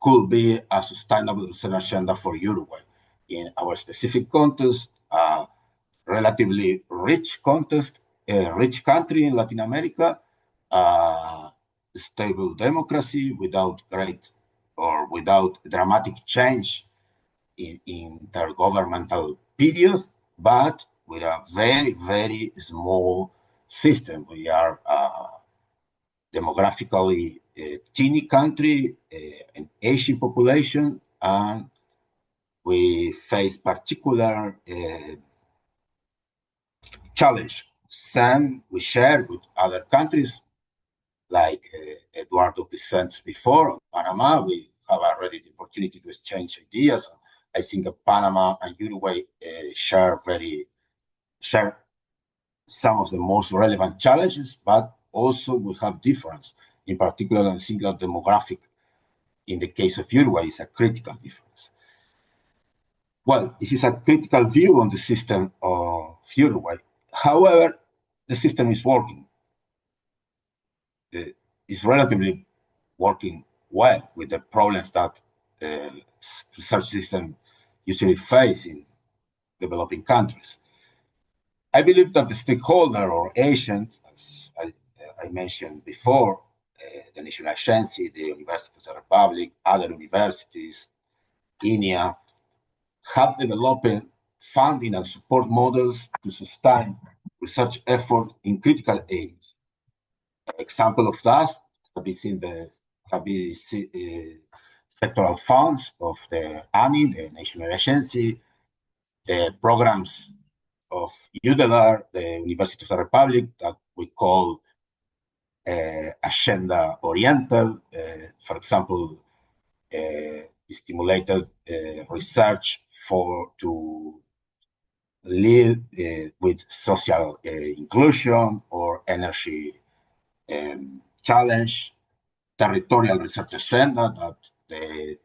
could be a sustainable research agenda for Uruguay in our specific context, relatively rich context, a rich country in Latin America, stable democracy without dramatic change in their governmental periods, but with a very, very small system. We are demographically a teeny country, an Asian population, and we face particular challenge. Some we share with other countries, like Eduardo presented before, Panama. We have already the opportunity to exchange ideas. I think that Panama and Uruguay share some of the most relevant challenges, but also we have difference. In particular, I think that demographic, in the case of Uruguay, is a critical difference. Well, this is a critical view on the system of Uruguay. However, the system is working. It's relatively working well with the problems that research systems usually face in developing countries. I believe that the stakeholder or agent, as I mentioned before, the national agency, the University of the Republic, other universities, INEA, have developed funding and support models to sustain research efforts in critical areas. An example of that can be seen sectoral funds of the ANI, the national agency, the programs of UDELAR, the University of the Republic, that we call agenda oriental, for example, stimulated research to lead with social inclusion or energy challenge, territorial research agenda that the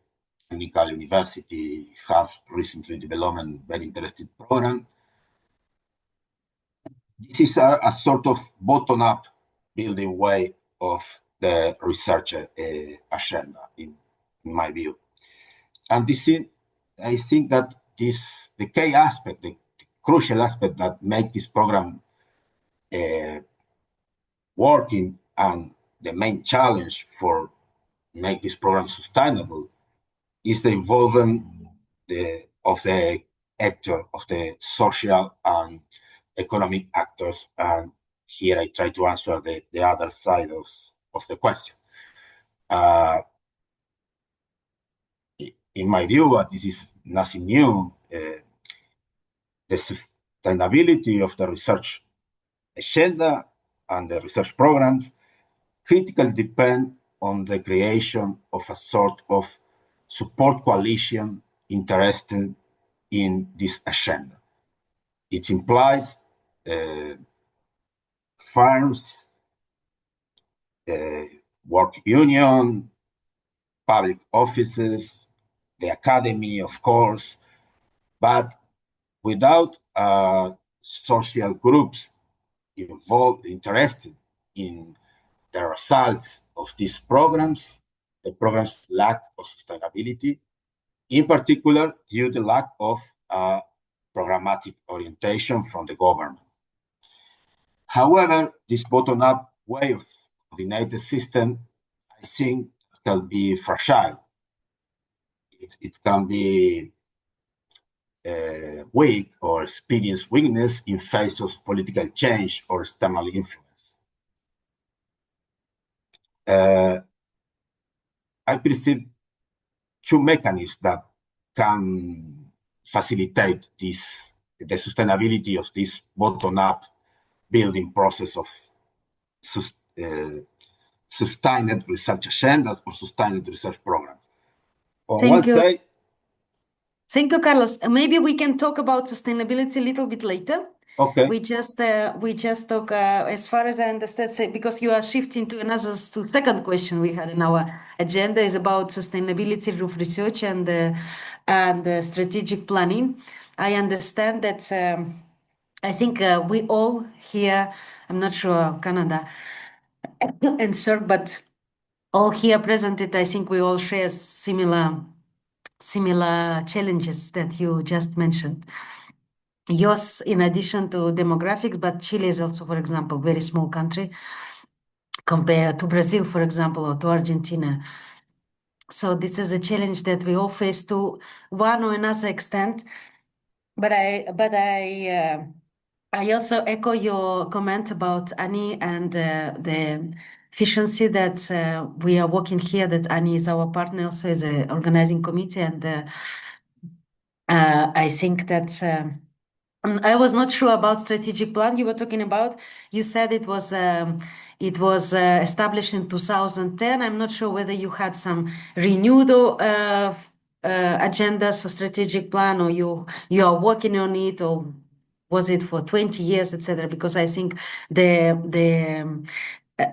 technical university have recently developed a very interesting program. This is a sort of bottom-up building way of the research agenda, in my view. And I think that the key aspect, the crucial aspect that make this program working, and the main challenge for make this program sustainable, is the involvement of the social and economic actors. And here I try to answer the other side of the question. In my view, this is nothing new. The sustainability of the research agenda and the research programs critically depend on the creation of a sort of support coalition interested in this agenda. It implies firms, work union, public offices, the academy, of course, but without social groups involved, interested in the results of these programs, the programs lack of sustainability, in particular due to the lack of programmatic orientation from the government. However, this bottom-up way of coordinated system, I think, can be fragile. It can be weak or experience weakness in face of political change or external influence. I perceive two mechanisms that can facilitate the sustainability of this bottom-up building process of sustained research agendas or sustained research programs. On one side, thank you, Carlos. Maybe we can talk about sustainability a little bit later. okay. We just talk, as far as I understand, because you are shifting to another second question we had in our agenda is about sustainability of research and strategic planning. I understand that I think we all here, I'm not sure Canada answer, but all here presented, I think we all share similar challenges that you just mentioned. Yours, in addition to demographics, but Chile is also, for example, very small country compared to Brazil, for example, or to Argentina. So this is a challenge that we all face to one or another extent. But I also echo your comment about Annie and the efficiency that we are working here, that Annie is our partner also as an organizing committee. And I think that I was not sure about strategic plan you were talking about. You said it was established in 2010. I'm not sure whether you had some renewed agendas or strategic plan, or you are working on it, or was it for 20 years, etc. Because I think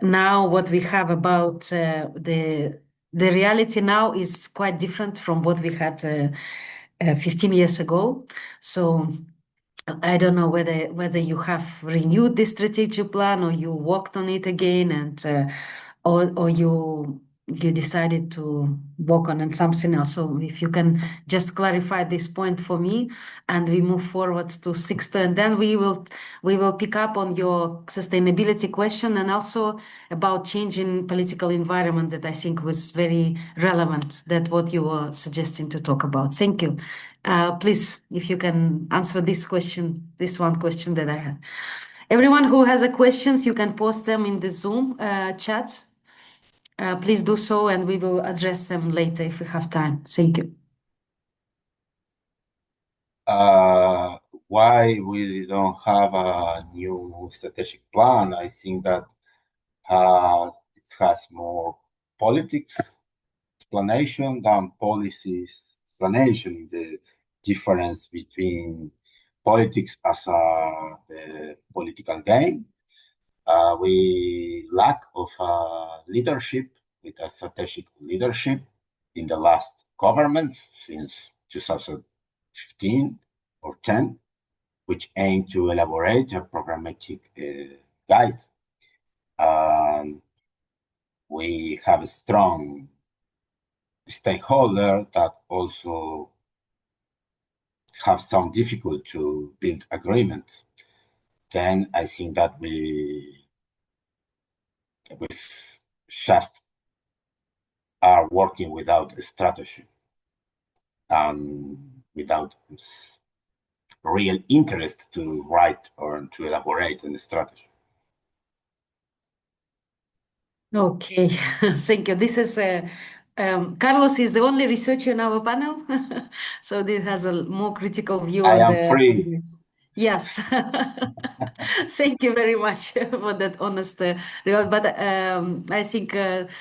now what we have about the reality now is quite different from what we had 15 years ago. So I don't know whether you have renewed this strategic plan or you worked on it again, and or you decided to work on something else. So if you can just clarify this point for me, and we move forward to Sixto, and then we will pick up on your sustainability question and also about changing political environment that I think was very relevant, that what you were suggesting to talk about. Thank you. Please, if you can answer this one question that I had. Everyone who has a questions, you can post them in the Zoom chat. Please do so, and we will address them later if we have time. Thank you. Why we don't have a new strategic plan? I think that it has more politics explanation than policies explanation in the difference between politics as the political game. We lack of leadership, with a strategic leadership in the last government since 2015 or 10, which aim to elaborate a programmatic guide. We have a strong stakeholder that also have some difficulty to build agreement. Then I think that we just are working without a strategy and without real interest to write or to elaborate on the strategy. Okay, thank you. This is Carlos is the only researcher in our panel, so this has a more critical view I on am the free. figures. Yes, thank you very much for that honest result. But I think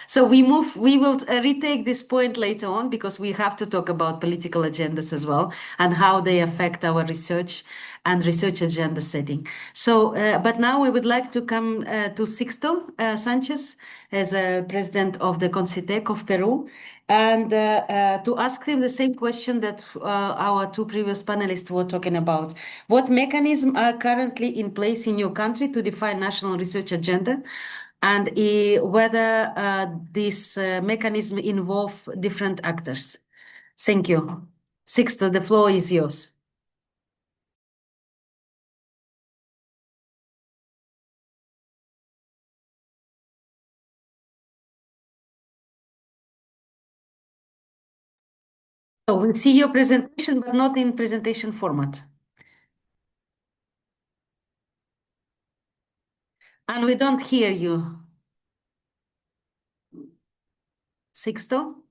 so. We will retake this point later on because we have to talk about political agendas as well and how they affect our research and research agenda setting. So, but now we would like to come to Sixto Sanchez as president of the Concitec of Peru, and to ask him the same question that our two previous panelists were talking about. What mechanisms are currently in place in your country to define national research agenda, and whether this mechanism involve different actors? Thank you. Sixto, the floor is yours. So we see your presentation, but not in presentation format. And we don't hear you. Sixto?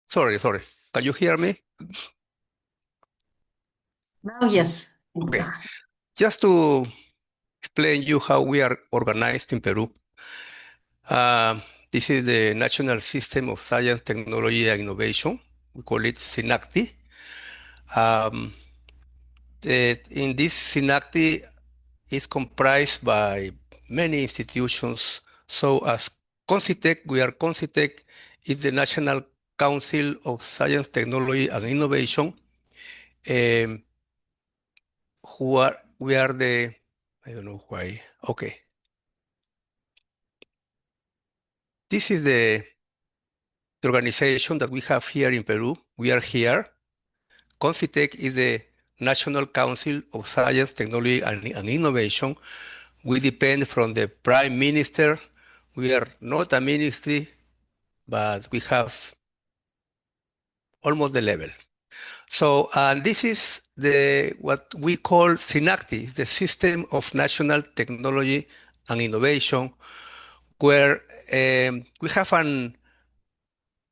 Sorry. Can you hear me? Now, yes. Okay. Just to explain you how we are organized in Peru. This is the National System of Science, Technology, and Innovation. We call it SINACTI. In this SINACTI is comprised by many institutions. So as Concitec, Concitec is the National Council of Science, Technology, and Innovation. We are the, I don't know why. Okay. This is the organization that we have here in Peru. We are here. Concitec is the National Council of Science, Technology, and Innovation. We depend from the Prime Minister. We are not a ministry, but we have almost the level. So, and this is what we call SINACTI, the System of National Technology and Innovation, where we have an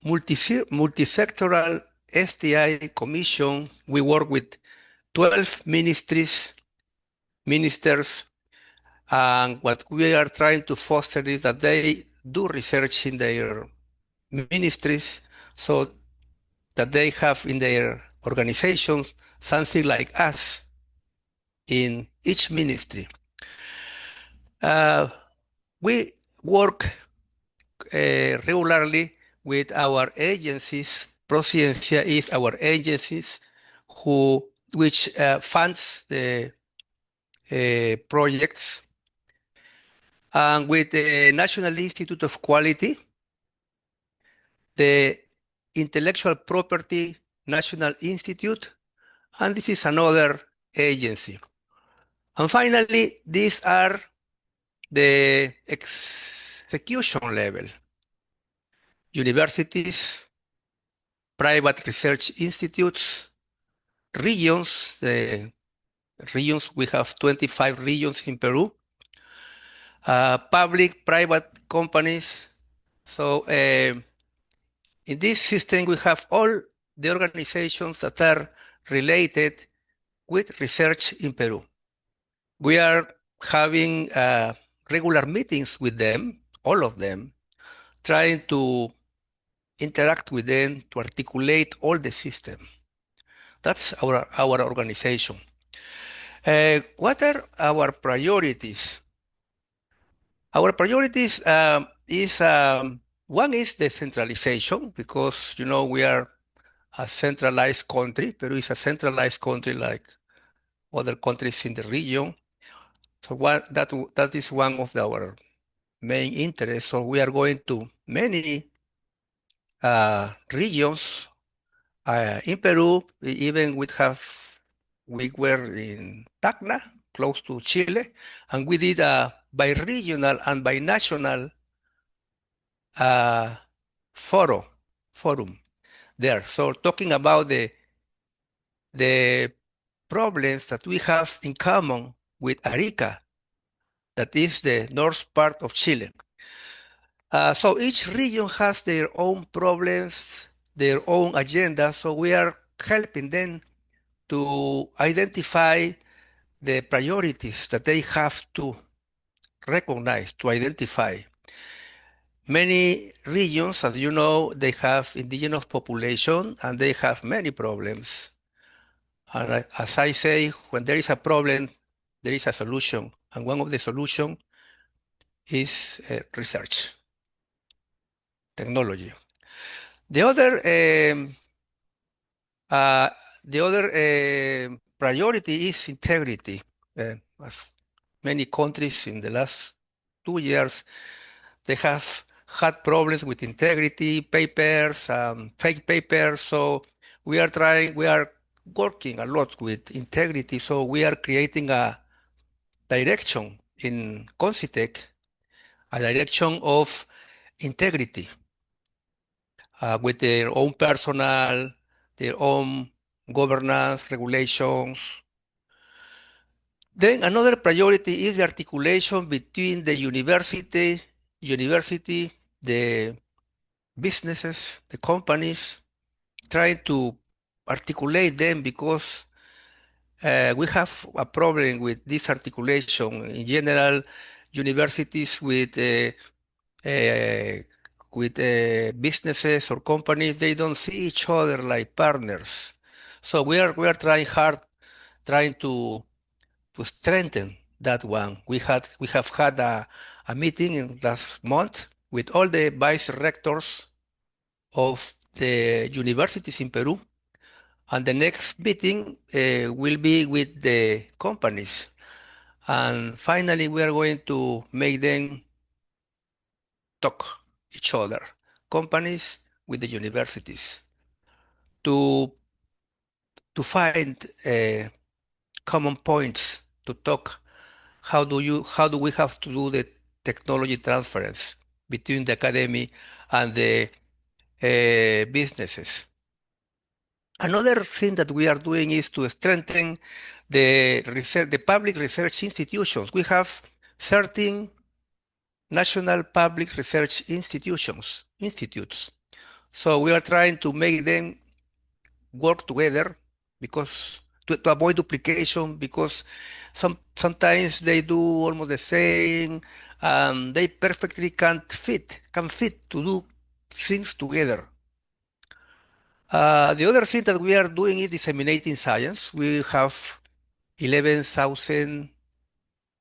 multisectoral STI commission. We work with 12 ministers, and what we are trying to foster is that they do research in their ministries so that they have in their organizations something like us in each ministry. We work regularly with our agencies. Prociencia is our agencies which funds the projects. And with the National Institute of Quality, the Intellectual Property National Institute, and this is another agency. And finally, these are the execution level. Universities, private research institutes, regions, we have 25 regions in Peru, public, private companies. So in this system, we have all the organizations that are related with research in Peru. We are having regular meetings with them, all of them, trying to interact with them to articulate all the system. That's our organization. What are our priorities? Our priorities is one is decentralization, because we are a centralized country. Peru is a centralized country like other countries in the region. So that is one of our main interests. So we are going to many regions in Peru. Even we were in Tacna, close to Chile, and we did a bi-regional and bi-national forum there. So talking about the problems that we have in common with Arica, that is the north part of Chile. So each region has their own problems, their own agenda, so we are helping them to identify the priorities that they have to recognize, to identify. Many regions, as you know, they have indigenous population and they have many problems. And as I say, when there is a problem, there is a solution. And one of the solutions is research, technology. The other priority is integrity. As many countries in the last 2 years, they have had problems with integrity, papers, fake papers. So we are working a lot with integrity. So we are creating a direction in Concitec, a direction of integrity with their own personnel, their own governance, regulations. Then another priority is the articulation between the university, the businesses, the companies, trying to articulate them because we have a problem with this articulation. In general, universities with businesses or companies, they don't see each other like partners. So we are trying hard, trying to strengthen that one. We have had a meeting in last month with all the vice rectors of the universities in Peru, and the next meeting will be with the companies. And finally, we are going to make them talk each other, companies with the universities, to find common points to talk. How do we have to do the technology transference between the academy and the businesses? Another thing that we are doing is to strengthen the research, the public research institutions. We have 13 national public research institutes. So we are trying to make them work together because to avoid duplication, because sometimes they do almost the same, they perfectly can fit to do things together. The other thing that we are doing is disseminating science. We have 11,000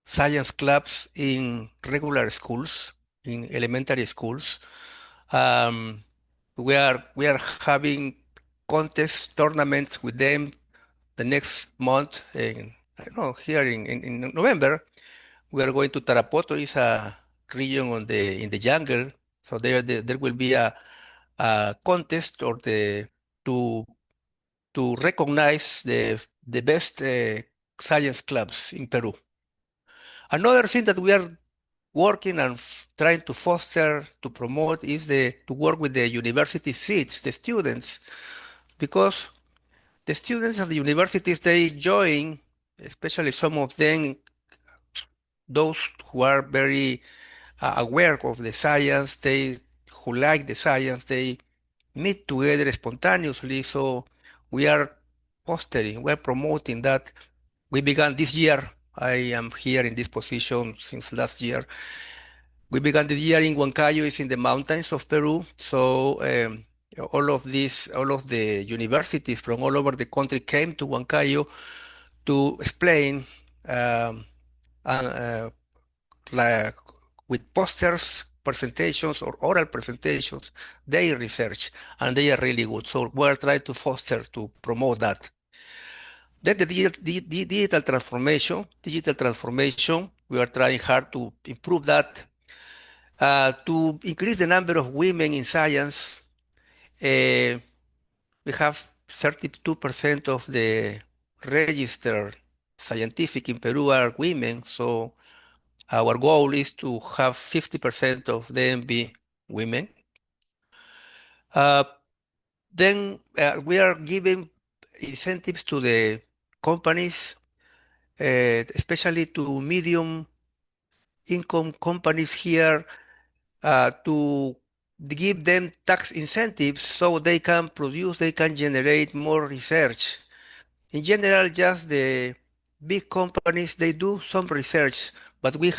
science clubs in regular schools, in elementary schools. We are having contest tournaments with them the next month. I don't know, here in November, we are going to Tarapoto. It's a region in the jungle. So there will be a contest or to recognize the best science clubs in Peru. Another thing that we are working and trying to foster, to promote, is to work with the university seats, the students, because the students at the universities, they join, especially some of them, those who are very aware of the science, who like the science, they meet together spontaneously. So we are fostering, we are promoting that. We began this year. I am here in this position since last year. We began this year in Huancayo, it's in the mountains of Peru. So all of the universities from all over the country came to Huancayo to explain like, with posters, presentations, or oral presentations, their research, and they are really good. So we're trying to foster, to promote that. Then the digital transformation, we are trying hard to improve that, to increase the number of women in science. We have 32% of the registered scientific in Peru are women, so our goal is to have 50% of them be women. Then we are giving incentives to the companies especially to medium income companies here, to give them tax incentives so they can produce, they can generate more research. In general, just the big companies, they do some research, but we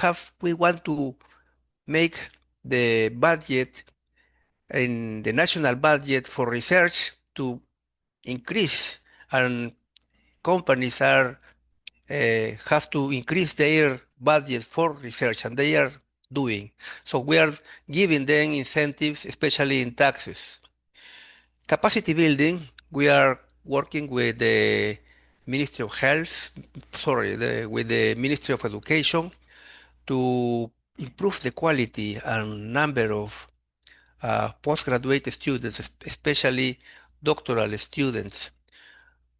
want to make the budget in the national budget for research to increase, and companies have to increase their budget for research, and they are doing. So we are giving them incentives, especially in taxes. Capacity building, we are working with the Ministry of Health, with the Ministry of Education to improve the quality and number of postgraduate students, especially doctoral students.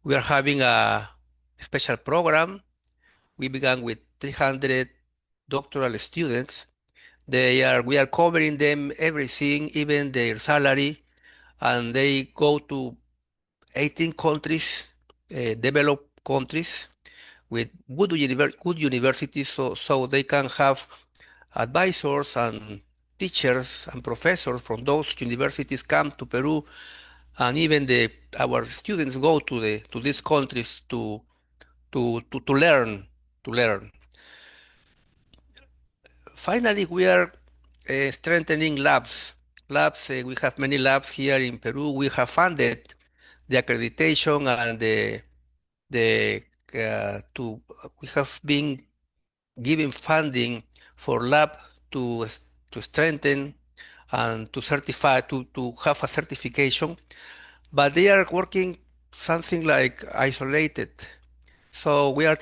We are having a special program. We began with 300 doctoral students. We are covering them everything, even their salary, and they go to 18 countries, developed countries, with good universities, so they can have advisors and teachers and professors from those universities come to Peru, and even our students go to these countries to learn. Finally, we are strengthening labs. We have many labs here in Peru. We have funded the accreditation and we have been giving funding for lab to strengthen and to certify, to have a certification, but they are working something like isolated. So we are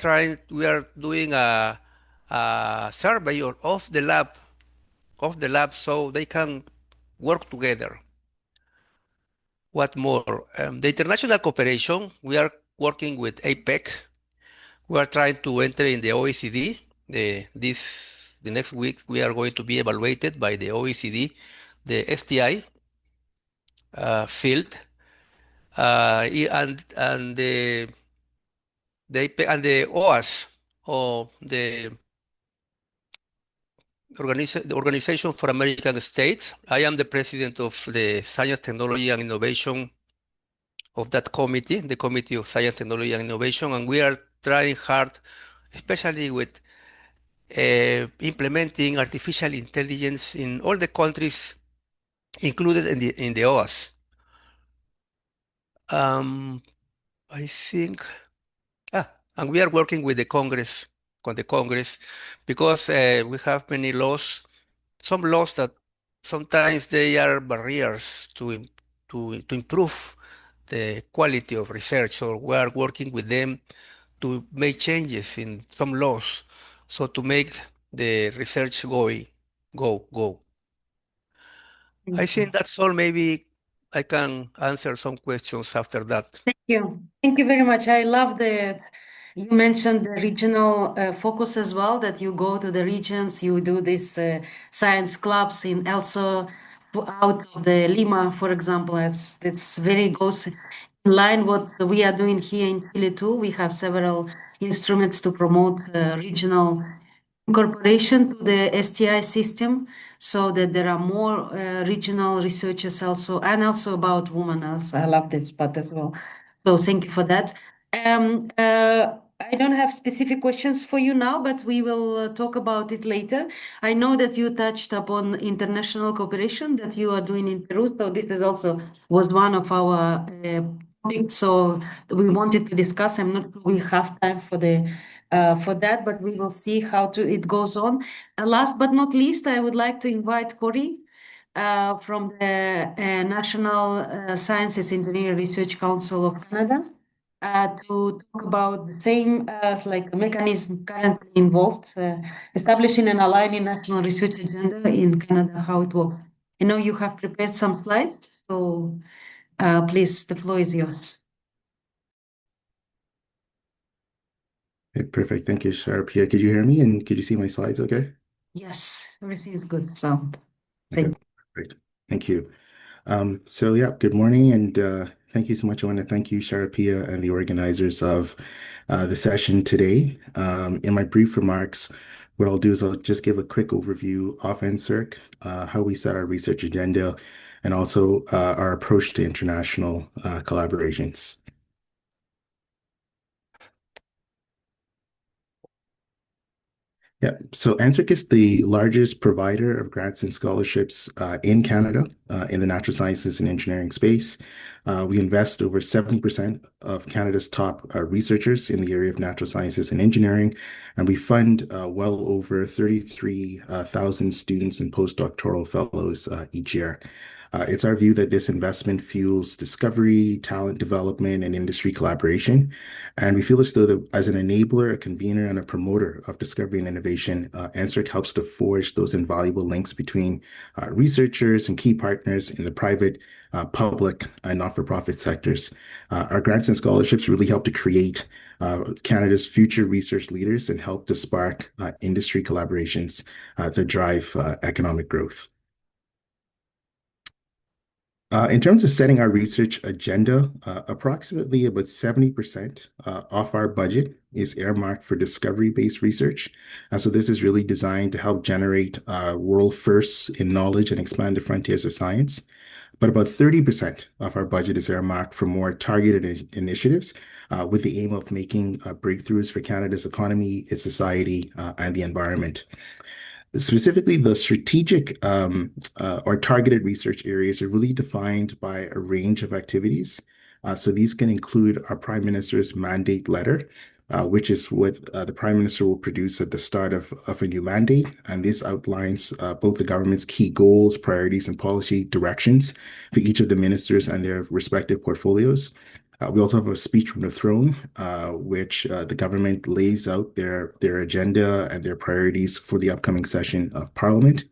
doing a survey of the lab, so they can work together. What more? The international cooperation, we are working with APEC. We are trying to enter in the OECD. The next week we are going to be evaluated by the OECD, the STI field, and the OAS, or the Organization for American States. I am the president of the Science, Technology, and Innovation of that committee, the Committee of Science, Technology, and Innovation, and we are trying hard, especially with implementing artificial intelligence in all the countries included in the OAS. I think, and we are working with the Congress, because we have many laws, some laws that sometimes they are barriers to improve the quality of research. So we are working with them to make changes in some laws, so to make the research go. I think that's all. Maybe I can answer some questions after that. Thank you. Thank you very much. I love that you mentioned the regional focus as well, that you go to the regions, you do these science clubs in also out of the Lima, for example. That's very good. In line what we are doing here in Chile too. We have several instruments to promote regional incorporation to the STI system, so that there are more regional researchers also, and also about women also. I love this part as well. So thank you for that. I don't have specific questions for you now, but we will talk about it later. I know that you touched upon international cooperation that you are doing in Peru, so this is also was one of our topics. So we wanted to discuss. I'm not sure we have time for that, but we will see how it goes on. Last but not least, I would like to invite Cory from the National Sciences Engineering Research Council of Canada to talk about the same like mechanism currently involved, establishing and aligning national research agenda in Canada, how it works. I know you have prepared some slides, so please, the floor is yours. Okay, perfect. Thank you, Sharapia. Could you hear me, and could you see my slides okay? Yes, everything is good sound. Okay, great. Thank you. Good morning, and thank you so much. I want to thank you, Sharapia, and the organizers of the session today. In my brief remarks, what I'll do is I'll just give a quick overview of NSERC, how we set our research agenda, and also our approach to international collaborations. Yeah, so NSERC is the largest provider of grants and scholarships in Canada in the natural sciences and engineering space. We invest over 70% of Canada's top researchers in the area of natural sciences and engineering, and we fund well over 33,000 students and postdoctoral fellows each year. It's our view that this investment fuels discovery, talent development, and industry collaboration. And we feel as though that as an enabler, a convener, and a promoter of discovery and innovation, NSERC helps to forge those invaluable links between researchers and key partners in the private, public, and not-for-profit sectors. Our grants and scholarships really help to create Canada's future research leaders and help to spark industry collaborations that drive economic growth. In terms of setting our research agenda, approximately about 70% of our budget is earmarked for discovery-based research. So this is really designed to help generate world firsts in knowledge and expand the frontiers of science. But about 30% of our budget is earmarked for more targeted initiatives with the aim of making breakthroughs for Canada's economy, its society, and the environment. Specifically, the strategic or targeted research areas are really defined by a range of activities. So these can include our Prime Minister's mandate letter, which is what the Prime Minister will produce at the start of a new mandate. And this outlines both the government's key goals, priorities, and policy directions for each of the ministers and their respective portfolios. We also have a speech from the throne, which the government lays out their agenda and their priorities for the upcoming session of Parliament.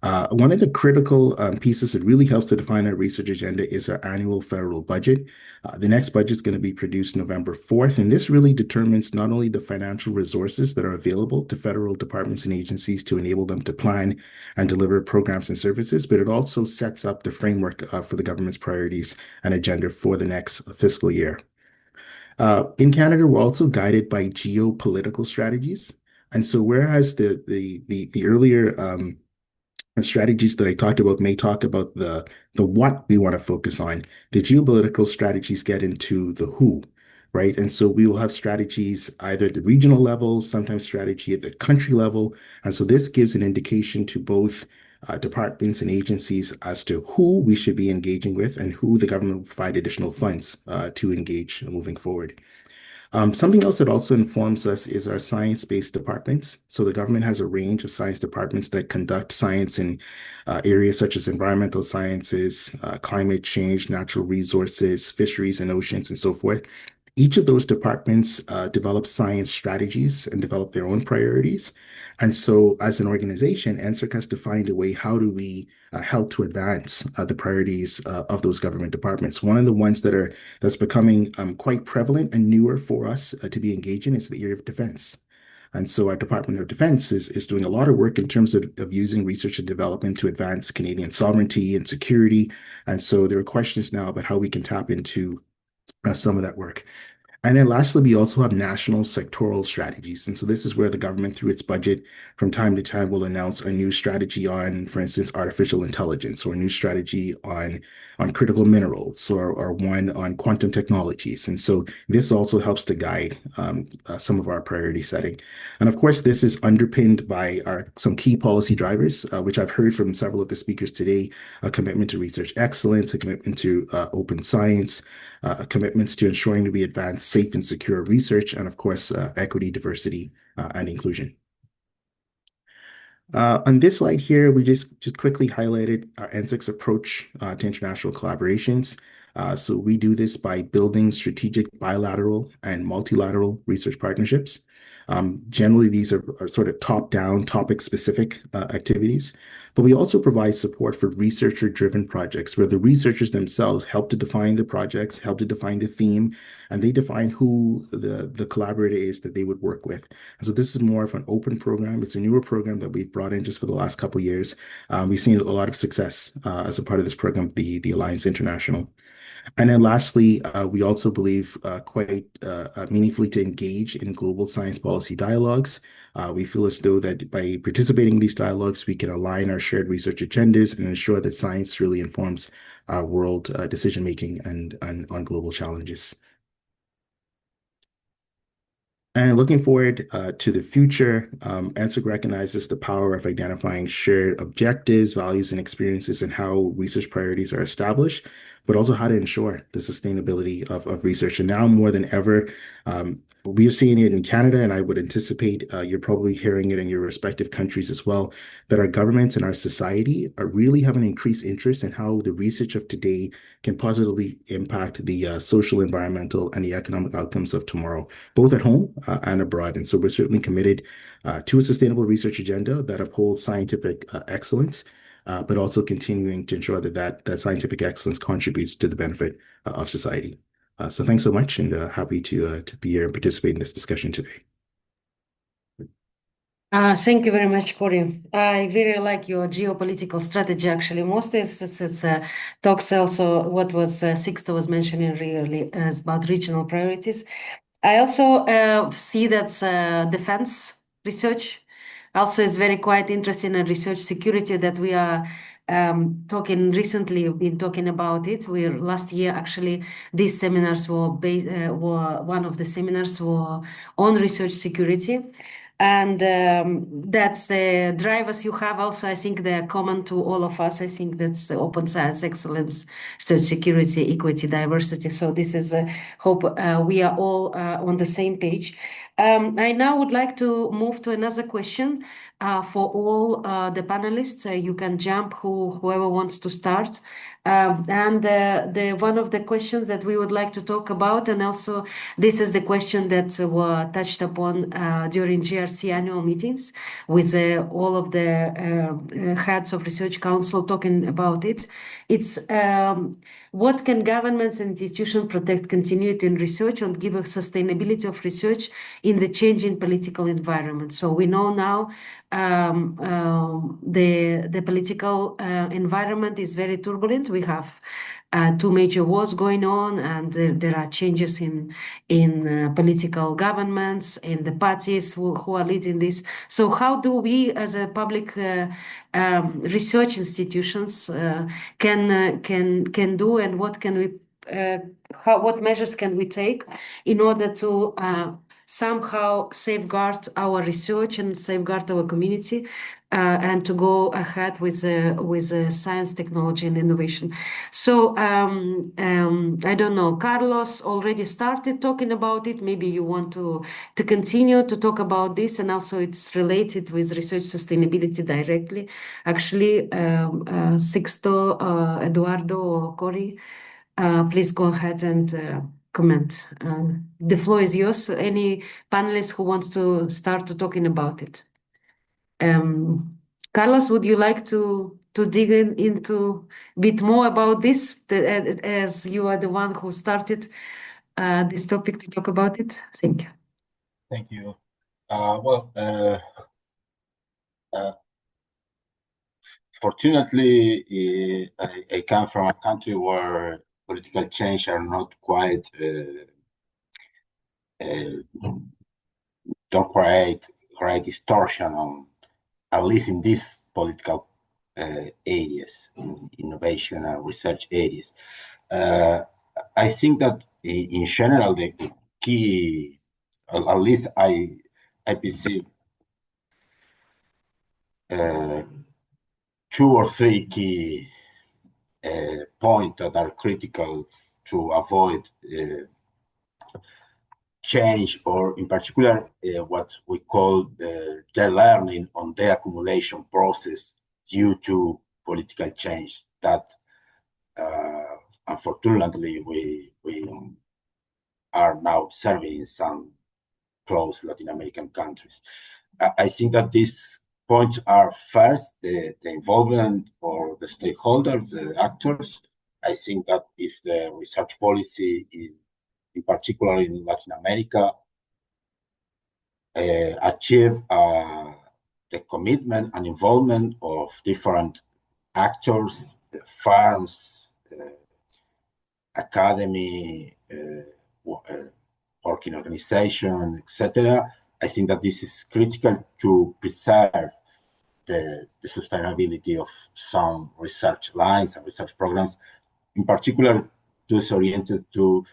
One of the critical pieces that really helps to define our research agenda is our annual federal budget. The next budget is going to be produced November 4th, and this really determines not only the financial resources that are available to federal departments and agencies to enable them to plan and deliver programs and services, but it also sets up the framework for the government's priorities and agenda for the next fiscal year. In Canada, we're also guided by geopolitical strategies. And so whereas the earlier strategies that I talked about may talk about the what we want to focus on, the geopolitical strategies get into the who, right? And so we will have strategies either at the regional level, sometimes strategy at the country level. And so this gives an indication to both departments and agencies as to who we should be engaging with and who the government will provide additional funds to engage moving forward. Something else that also informs us is our science-based departments. So the government has a range of science departments that conduct science in areas such as environmental sciences, climate change, natural resources, fisheries and oceans, and so forth. Each of those departments develop science strategies and develop their own priorities. And so as an organization, NSERC has to find a way, how do we help to advance the priorities of those government departments? One of the ones that's becoming quite prevalent and newer for us to be engaged in is the area of defense. And so our Department of Defense is doing a lot of work in terms of using research and development to advance Canadian sovereignty and security. And so there are questions now about how we can tap into some of that work. And then lastly, we also have national sectoral strategies. And so this is where the government, through its budget, from time to time will announce a new strategy on, for instance, artificial intelligence, or a new strategy on critical minerals, or one on quantum technologies. And so this also helps to guide some of our priority setting. And of course, this is underpinned by some key policy drivers, which I've heard from several of the speakers today: a commitment to research excellence, a commitment to open science, commitments to ensuring that we advance safe and secure research, and of course, equity, diversity, and inclusion. On this slide here, we just quickly highlighted our NSERC's approach to international collaborations. So we do this by building strategic bilateral and multilateral research partnerships. Generally, these are sort of top-down, topic-specific activities, but we also provide support for researcher-driven projects where the researchers themselves help to define the projects, help to define the theme, and they define who the collaborator is that they would work with. And so this is more of an open program. It's a newer program that we've brought in just for the last couple of years. We've seen a lot of success as a part of this program, the Alliance International. And then lastly, we also believe quite meaningfully to engage in global science policy dialogues. We feel as though that by participating in these dialogues, we can align our shared research agendas and ensure that science really informs world decision-making and on global challenges. And looking forward to the future, ANSWER recognizes the power of identifying shared objectives, values, and experiences and how research priorities are established, but also how to ensure the sustainability of research. And now more than ever, we are seeing it in Canada, and I would anticipate you're probably hearing it in your respective countries as well, that our governments and our society are really have an increased interest in how the research of today can positively impact the social, environmental, and the economic outcomes of tomorrow, both at home and abroad. And so we're certainly committed to a sustainable research agenda that upholds scientific excellence, but also continuing to ensure that scientific excellence contributes to the benefit of society. So thanks so much, and happy to be here and participate in this discussion today. Thank you very much, Corey. I very like your geopolitical strategy. Actually, mostly it's talks also what was Sixto was mentioning really is about regional priorities. I also see that defense research also is very quite interesting in research security that we are talking recently. We've been talking about it. Last year actually these seminars were one of the seminars were on research security. And that's the drivers you have also, I think they're common to all of us. I think that's open science, excellence, research security, equity, diversity. So this is hope we are all on the same page. I now would like to move to another question for all the panelists. You can jump whoever wants to start. And one of the questions that we would like to talk about, and also this is the question that were touched upon during GRC annual meetings with all of the heads of research council talking about it. It's what can governments and institutions protect continuity in research and give a sustainability of research in the changing political environment? So we know now the political environment is very turbulent. We have two major wars going on, and there are changes in political governments, in the parties who are leading this. So how do we, as a public research institutions, can do, and what can we, what measures can we take in order to somehow safeguard our research and safeguard our community, and to go ahead with science, technology, and innovation. So I don't know, Carlos already started talking about it. Maybe you want to continue to talk about this, and also it's related with research sustainability directly. Actually, Sixto, Eduardo, or Cory, please go ahead and comment. The floor is yours. Any panelists who wants to start to talking about it? Carlos, would you like to dig into a bit more about this, as you are the one who started this topic to talk about it? Thank you. Thank you. Fortunately, I come from a country where political change are not quite don't create distortion on, at least in these political areas, in innovation and research areas. I think that in general, the key, at least I perceive two or three key points that are critical to avoid change, or in particular, what we call the learning on the accumulation process due to political change that unfortunately we are now observing in some close Latin American countries. I think that these points are first the involvement or the stakeholders, the actors. I think that if the research policy is, in particular in Latin America, achieve the commitment and involvement of different actors, firms, academy, working organization, etc. I think that this is critical to preserve the sustainability of some research lines and research programs, in particular those oriented to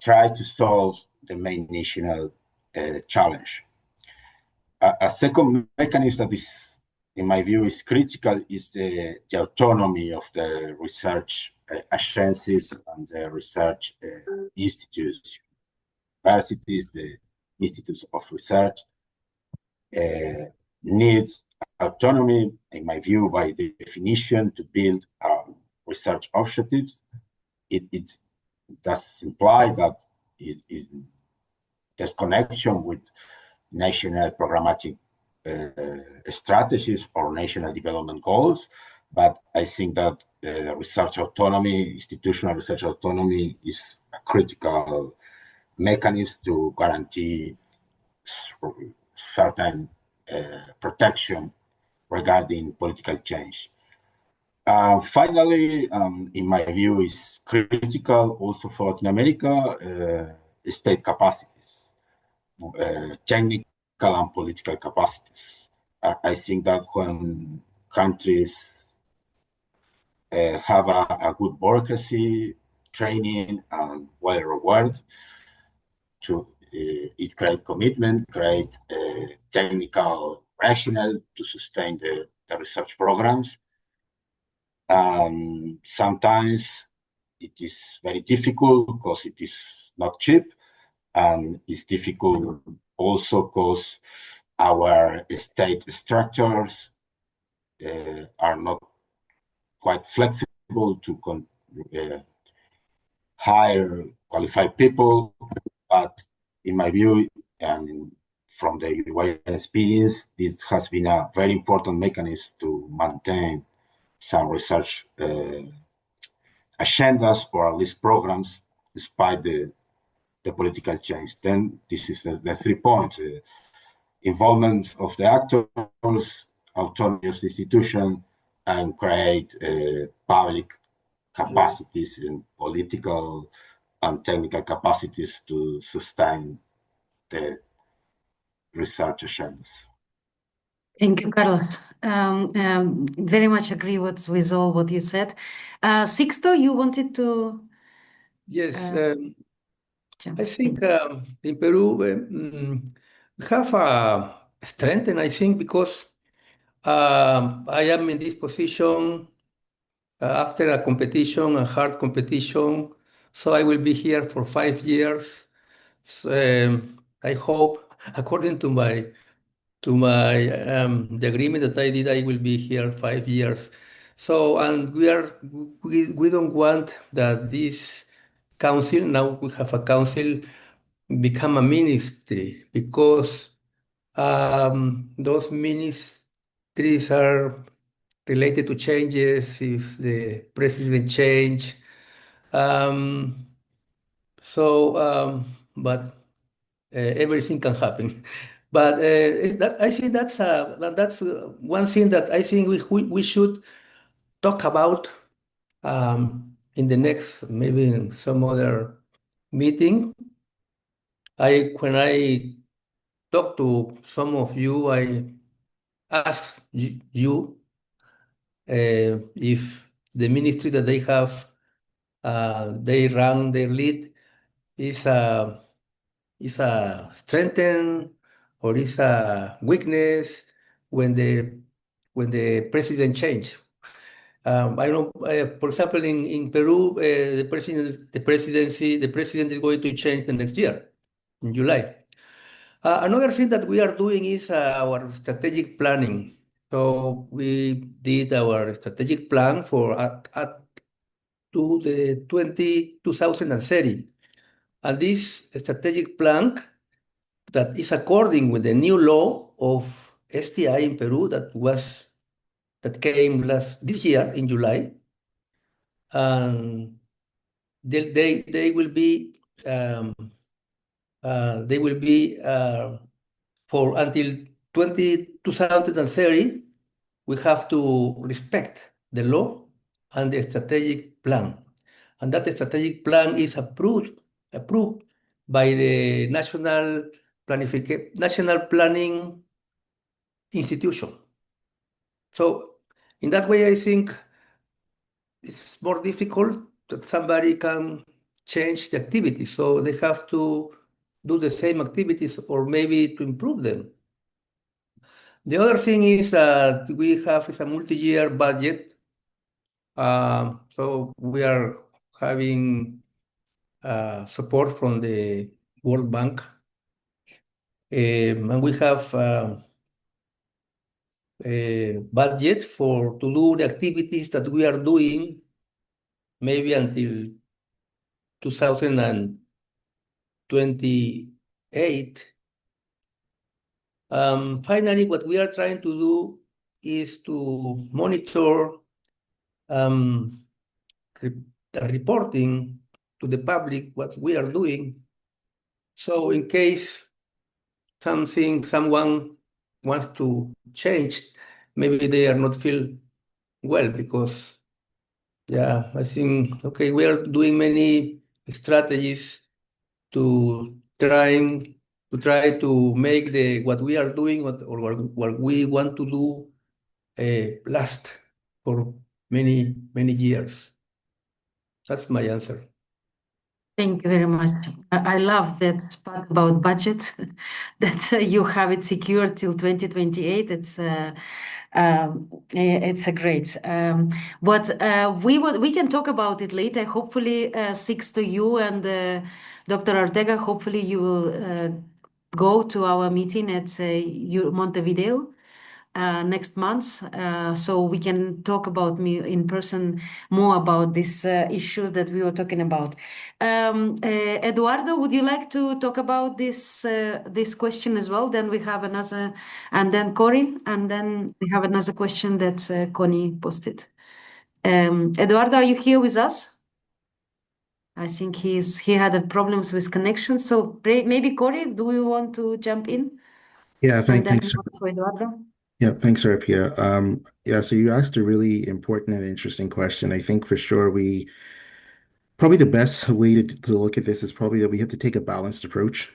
try to solve the main national challenge. A second mechanism that is, in my view, is critical is the autonomy of the research agencies and the research institutes, universities, the institutes of research needs autonomy, in my view, by definition, to build research objectives. It does imply that there's connection with national programmatic strategies or national development goals, but I think that research autonomy, institutional research autonomy, is a critical mechanism to guarantee certain protection regarding political change. Finally, in my view, is critical also for Latin America, state capacities, technical and political capacities. I think that when countries have a good bureaucracy, training, and well reward, it create commitment, create technical rationale to sustain the research programs. Sometimes it is very difficult because it is not cheap, and it's difficult also because our state structures are not quite flexible to hire qualified people. But in my view, and from the Uruguayan experience, this has been a very important mechanism to maintain some research agendas, or at least programs, despite the political change. Then this is the 3 points: involvement of the actors, autonomy of the institution, and create public capacities and political and technical capacities to sustain the research agendas. Thank you, Carlos. Very much agree with all what you said. Sixto, you wanted to... Yes, jump I think in. in Peru we have a strength, and I think because I am in this position after a competition, a hard competition, so I will be here for 5 years. I hope, according to my the agreement that I did, I will be here 5 years. So, and we don't want that this council, now we have a council, become a ministry, because those ministries are related to changes if the president change. But everything can happen. But I think that's one thing that I think we should talk about in the next, maybe in some other meeting. When I talk to some of you, I ask you if the ministry that they have, they run, their lead, is a strength or is a weakness when the president change. I know, for example, in Peru, the president is going to change the next year, in July. Another thing that we are doing is our strategic planning. So we did our strategic plan for to the 2030. And this strategic plan that is according with the new law of STI in Peru that came this year in July, and they will be for until 2030. We have to respect the law and the strategic plan. and that strategic plan is approved by the national planning institution. So in that way, I think it's more difficult that somebody can change the activity. So they have to do the same activities or maybe to improve them. The other thing is that we have is a multi-year budget. So we are having support from the World Bank. And we have a budget to do the activities that we are doing maybe until 2028. Finally, what we are trying to do is to monitor reporting to the public what we are doing. So in case someone wants to change, maybe they are not feel well because, yeah, I think, okay, we are doing many strategies to try to make what we are doing or what we want to do last for many years. That's my answer. Thank you very much. I love that part about budget, that you have it secured till 2028. It's a great. But we can talk about it later. Hopefully, thanks to you and Dr. Ortega. Hopefully, you will go to our meeting at Montevideo next month, so we can talk about in person more about these issues that we were talking about. Eduardo, would you like to talk about this question as well? Then we have another, and then Cory, and then we have another question that Connie posted. Eduardo, are you here with us? I think he had problems with connection. So maybe Cory, do you want to jump in? Yeah, And then thanks. for Eduardo. Yeah, thanks, Arapia. Yeah, so you asked a really important and interesting question. I think for sure probably the best way to look at this is probably that we have to take a balanced approach.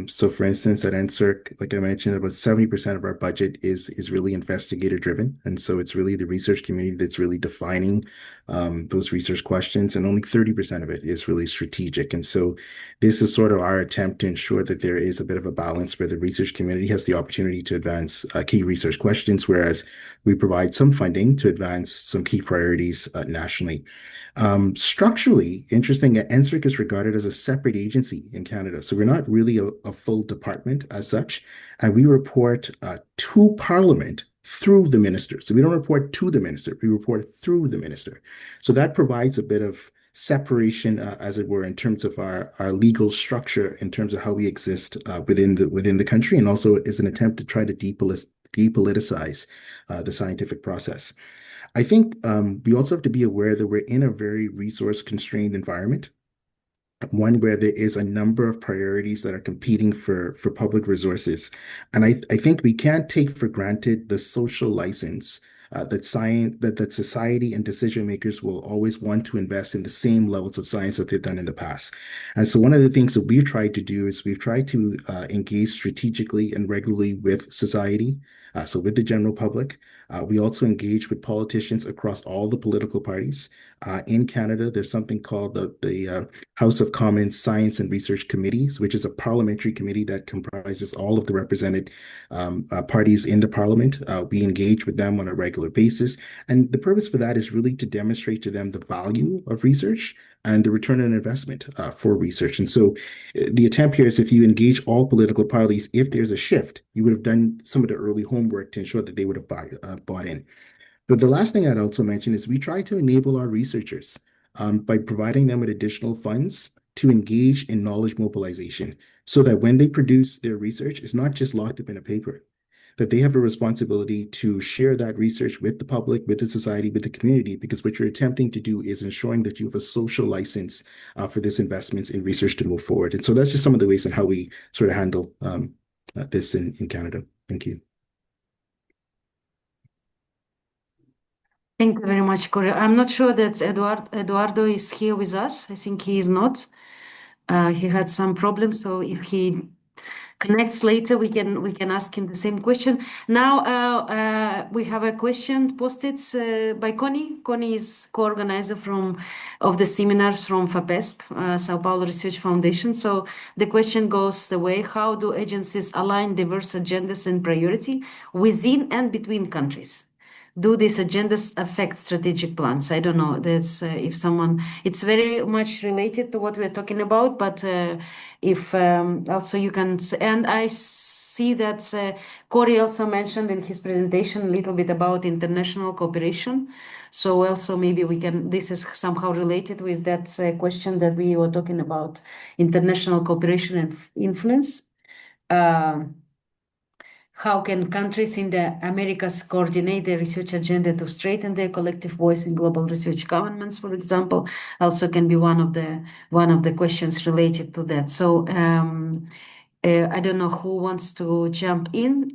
So for instance, at NSERC, like I mentioned, about 70% of our budget is really investigator driven. And so it's really the research community that's really defining those research questions, and only 30% of it is really strategic. And so this is sort of our attempt to ensure that there is a bit of a balance where the research community has the opportunity to advance key research questions, whereas we provide some funding to advance some key priorities nationally. Structurally, interesting, NSERC is regarded as a separate agency in Canada. So we're not really a full department as such. And we report to Parliament through the minister. So we don't report to the minister, we report through the minister. So that provides a bit of separation, as it were, in terms of our legal structure, in terms of how we exist within the country, and also is an attempt to try to depoliticize the scientific process. I think we also have to be aware that we're in a very resource-constrained environment, one where there is a number of priorities that are competing for public resources. And I think we can't take for granted the social license that society and decision makers will always want to invest in the same levels of science that they've done in the past. And so one of the things that we've tried to do is we've tried to engage strategically and regularly with society, so with the general public. We also engage with politicians across all the political parties. In Canada, there's something called the House of Commons Science and Research Committees, which is a parliamentary committee that comprises all of the represented parties in the parliament. We engage with them on a regular basis. And the purpose for that is really to demonstrate to them the value of research and the return on investment for research. And so the attempt here is, if you engage all political parties, if there's a shift, you would have done some of the early homework to ensure that they would have bought in. But the last thing I'd also mention is we try to enable our researchers by providing them with additional funds to engage in knowledge mobilization, so that when they produce their research, it's not just locked up in a paper, that they have a responsibility to share that research with the public, with the society, with the community, because what you're attempting to do is ensuring that you have a social license for this investments in research to move forward. And so that's just some of the ways in how we sort of handle this in Canada. Thank you. Thank you very much, Corey. I'm not sure that Eduardo is here with us. I think he is not. He had some problems, so if he connects later, we can ask him the same question. Now we have a question posted by Connie. Connie is co-organizer of the seminars from FAPESP, Sao Paulo Research Foundation. So the question goes the way: how do agencies align diverse agendas and priority within and between countries? Do these agendas affect strategic plans? I don't know. That's if someone. It's very much related to what we're talking about, but if also you can. And I see that Corey also mentioned in his presentation a little bit about international cooperation. So also maybe we can. This is somehow related with that question that we were talking about: international cooperation and influence. How can countries in the Americas coordinate their research agenda to strengthen their collective voice in global research governments, for example, also can be one of the questions related to that. So I don't know who wants to jump in.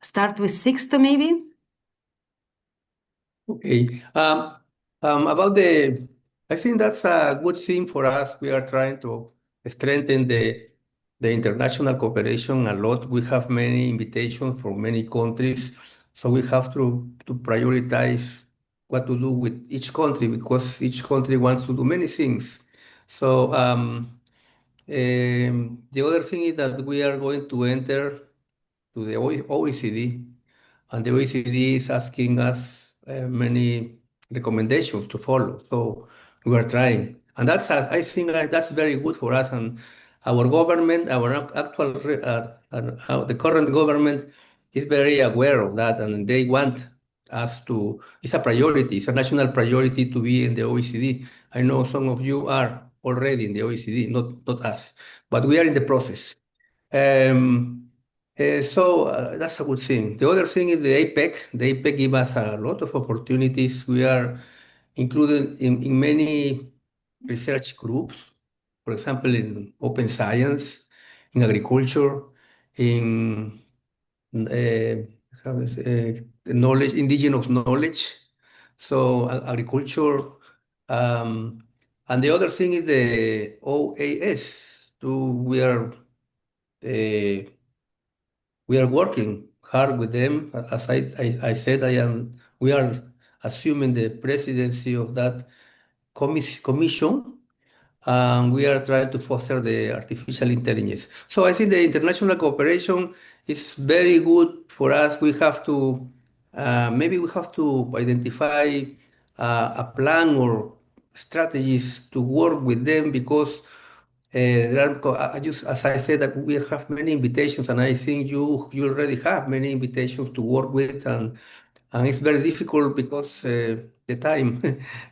Start with Sixto, maybe. Okay. I think that's a good thing for us. We are trying to strengthen the international cooperation a lot. We have many invitations from many countries, so we have to prioritize what to do with each country because each country wants to do many things. So the other thing is that we are going to enter to the OECD, and the OECD is asking us many recommendations to follow. So we are trying, and I think that's very good for us. And our government, the current government is very aware of that, and they want us to. It's a priority. It's a national priority to be in the OECD. I know some of you are already in the OECD, not us, but we are in the process. So that's a good thing. The other thing is the APEC. The APEC gives us a lot of opportunities. We are included in many research groups, for example, in open science, in agriculture, in knowledge, indigenous knowledge. So agriculture, and the other thing is the OAS. We are working hard with them. As I said, we are assuming the presidency of that commission, and we are trying to foster the artificial intelligence. So I think the international cooperation is very good for us. Maybe we have to identify a plan or strategies to work with them because as I said, that we have many invitations, and I think you already have many invitations to work with, and it's very difficult because the time,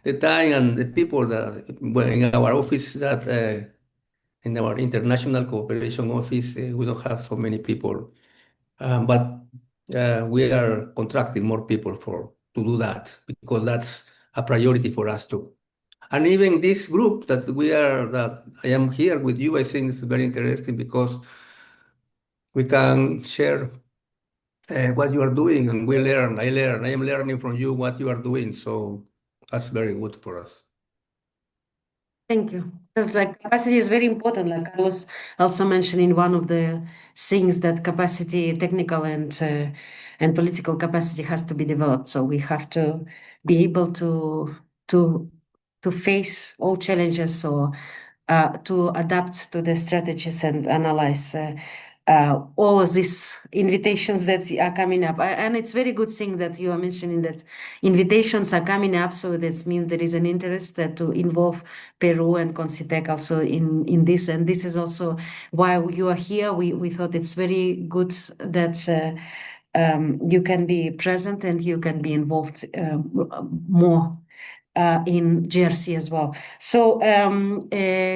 the time and the people that in our office in our international cooperation office we don't have so many people, but we are contracting more people to do that because that's a priority for us too. And even this group that I am here with you, I think is very interesting because we can share what you are doing, and we learn. I am learning from you what you are doing. So that's very good for us. Thank you. It's like capacity is very important. Like I was also mentioning one of the things that capacity, technical and political capacity has to be developed. So we have to be able to face all challenges or to adapt to the strategies and analyze all of these invitations that are coming up. And it's very good thing that you are mentioning that invitations are coming up. So that means there is an interest to involve Peru and Concitec also in this. And this is also why you are here. We thought it's very good that you can be present and you can be involved more in GRC as well. So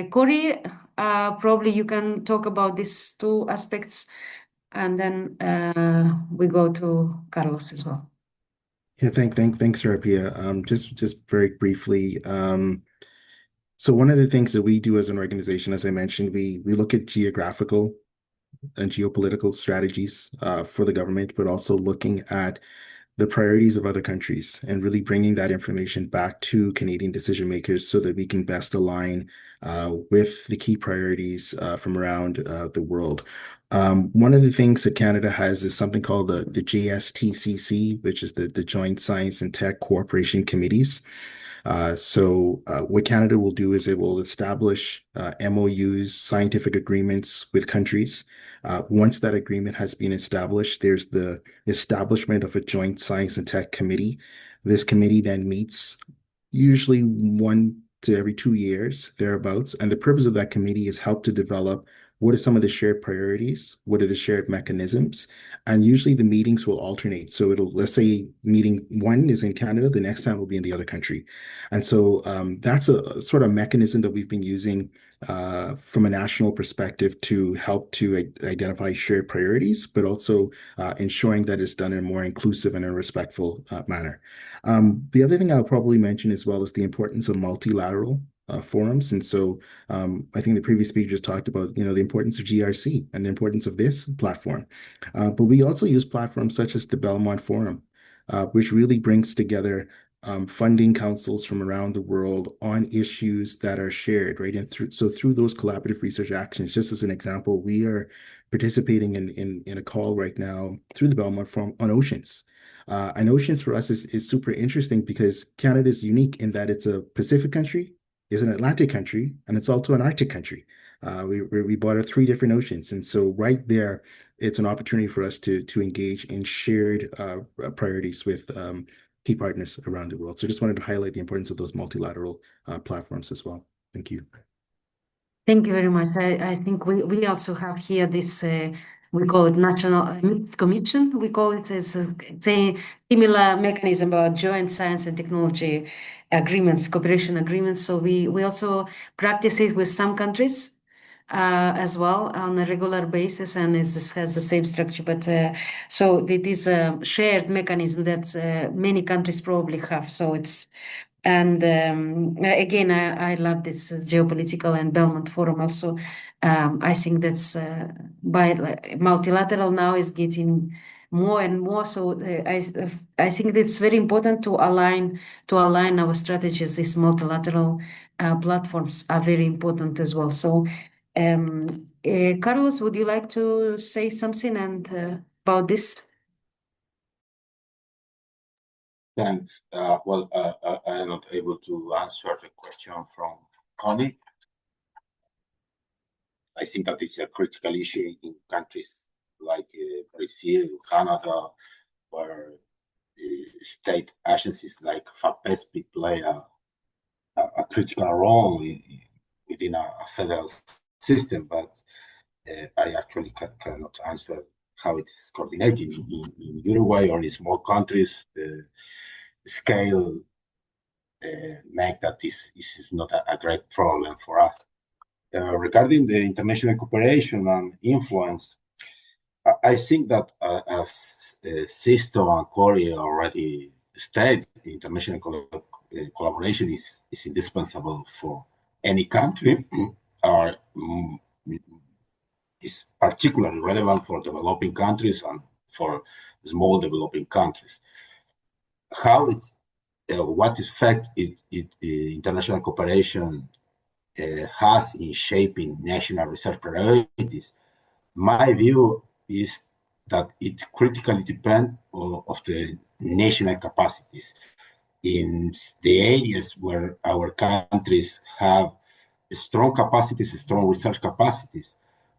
Corey, probably you can talk about these two aspects, and then we go to Carlos as well. Yeah, thanks, Rapia. Just very briefly. So one of the things that we do as an organization, as I mentioned, we look at geographical and geopolitical strategies for the government, but also looking at the priorities of other countries and really bringing that information back to Canadian decision makers so that we can best align with the key priorities from around the world. One of the things that Canada has is something called the JSTCC, which is the Joint Science and Tech Cooperation Committees. What Canada will do is it will establish MOUs, scientific agreements with countries. Once that agreement has been established, there's the establishment of a joint science and tech committee. This committee then meets usually 1 to every 2 years, thereabouts. And the purpose of that committee is help to develop what are some of the shared priorities, what are the shared mechanisms, and usually the meetings will alternate. So let's say meeting 1 is in Canada, the next time will be in the other country. And so that's a sort of mechanism that we've been using from a national perspective to help to identify shared priorities, but also ensuring that it's done in a more inclusive and a respectful manner. The other thing I'll probably mention as well is the importance of multilateral forums. And so I think the previous speaker just talked about, the importance of GRC and the importance of this platform. But we also use platforms such as the Belmont Forum, which really brings together funding councils from around the world on issues that are shared, right? And through those collaborative research actions, just as an example, we are participating in a call right now through the Belmont Forum on oceans. And oceans for us is super interesting because Canada is unique in that it's a Pacific country, is an Atlantic country, and it's also an Arctic country. We border 3 different oceans. And so right there, it's an opportunity for us to engage in shared priorities with key partners around the world. So just wanted to highlight the importance of those multilateral platforms as well. Thank you. Thank you very much. I think we also have here this, we call it National Commission. We call it it's a similar mechanism about joint science and technology agreements, cooperation agreements. So we also practice it with some countries as well on a regular basis, and this has the same structure. But so it is a shared mechanism that many countries probably have. So it's again, I love this geopolitical and Belmont Forum also. I think that's multilateral now is getting more and more. So I think it's very important to align our strategies. These multilateral platforms are very important as well. So, Carlos, would you like to say something about this? Thanks. I am not able to answer the question from Connie. I think that it's a critical issue in countries like Brazil, Canada, where state agencies like FAPESP play a critical role within a federal system, but I actually cannot answer how it's coordinated in Uruguay or in small countries. The scale make that this is not a great problem for us. Regarding the international cooperation and influence, I think that as Sisto and Corey already stated, international collaboration is indispensable for any country, or is particularly relevant for developing countries and for small developing countries. What effect international cooperation has in shaping national research priorities? My view is that it critically depends on the national capacities. In the areas where our countries have strong capacities, strong research capacities,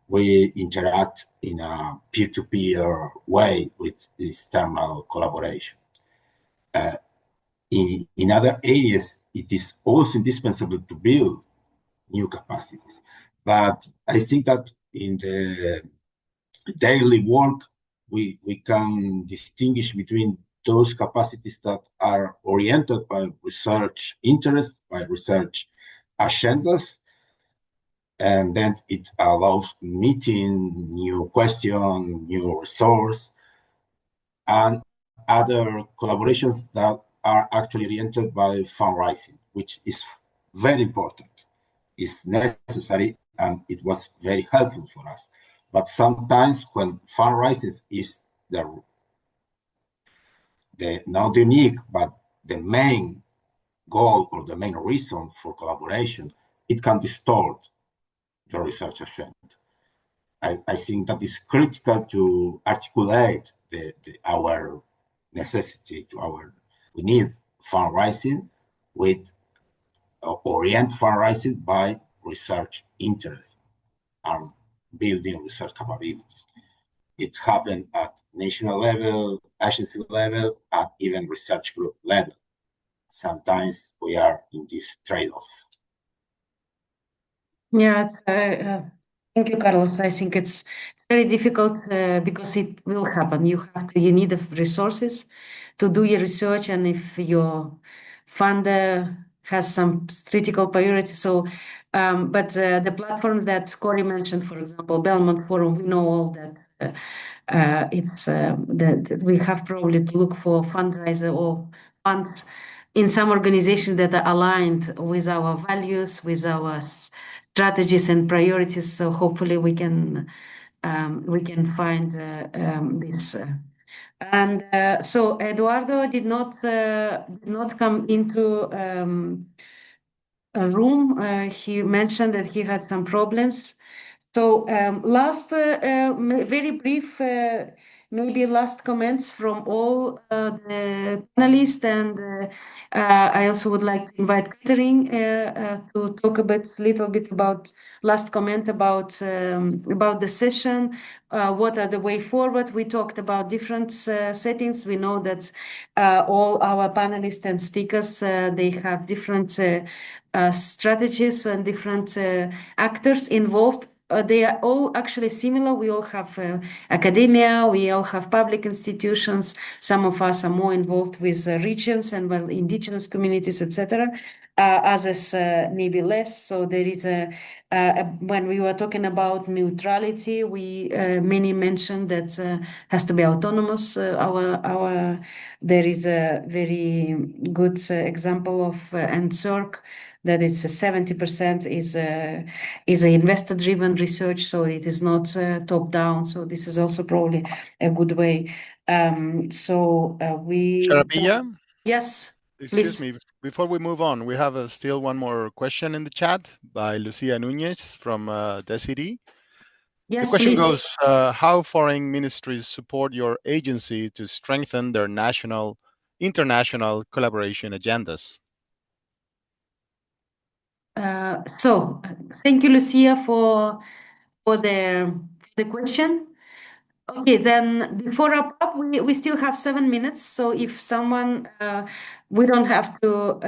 we interact in a peer-to-peer way with external collaboration. In other areas, it is also indispensable to build new capacities. But I think that in the daily work, we can distinguish between those capacities that are oriented by research interests, by research agendas, and then it allows meeting new questions, new resource, and other collaborations that are actually oriented by fundraising, which is very important. It's necessary, and it was very helpful for us. But sometimes when fundraising is not unique, but the main goal or the main reason for collaboration, it can distort the research agenda. I think that is critical to articulate our necessity we need fundraising with orient fundraising by research interest and building research capabilities. It happened at national level, agency level, and even research group level. Sometimes we are in this trade-off. Yeah, thank you, Carlos. I think it's very difficult because it will happen. You need the resources to do your research, and if your funder has some critical priorities. So, but the platform that Corey mentioned, for example, Belmont Forum, we know all that it's that we have probably to look for fundraiser or funds in some organizations that are aligned with our values, with our strategies and priorities. So hopefully we can find this. And so Eduardo did not come into a room. He mentioned that he had some problems. So last, very brief, maybe last comments from all the panelists, and I also would like to invite Catherine to talk a little bit about last comment about the session. What are the way forward? We talked about different settings. We know that all our panelists and speakers they have different strategies and different actors involved. They are all actually similar. We all have academia, we all have public institutions. Some of us are more involved with regions and indigenous communities, etc. Others maybe less. So there is when we were talking about neutrality, we many mentioned that has to be autonomous. There is a very good example of NSERC, that it's 70% is a investor-driven research, so it is not top-down. So this is also probably a good way. Sharapilla? Yes, Excuse please. me, before we move on, we have still one more question in the chat by Lucia Nunez from DECIDI. Yes, the question please. goes, how foreign ministries support your agency to strengthen their international collaboration agendas? So thank you, Lucia, for the question. Okay, then before wrap up, we still have 7 minutes. So if someone, we don't have to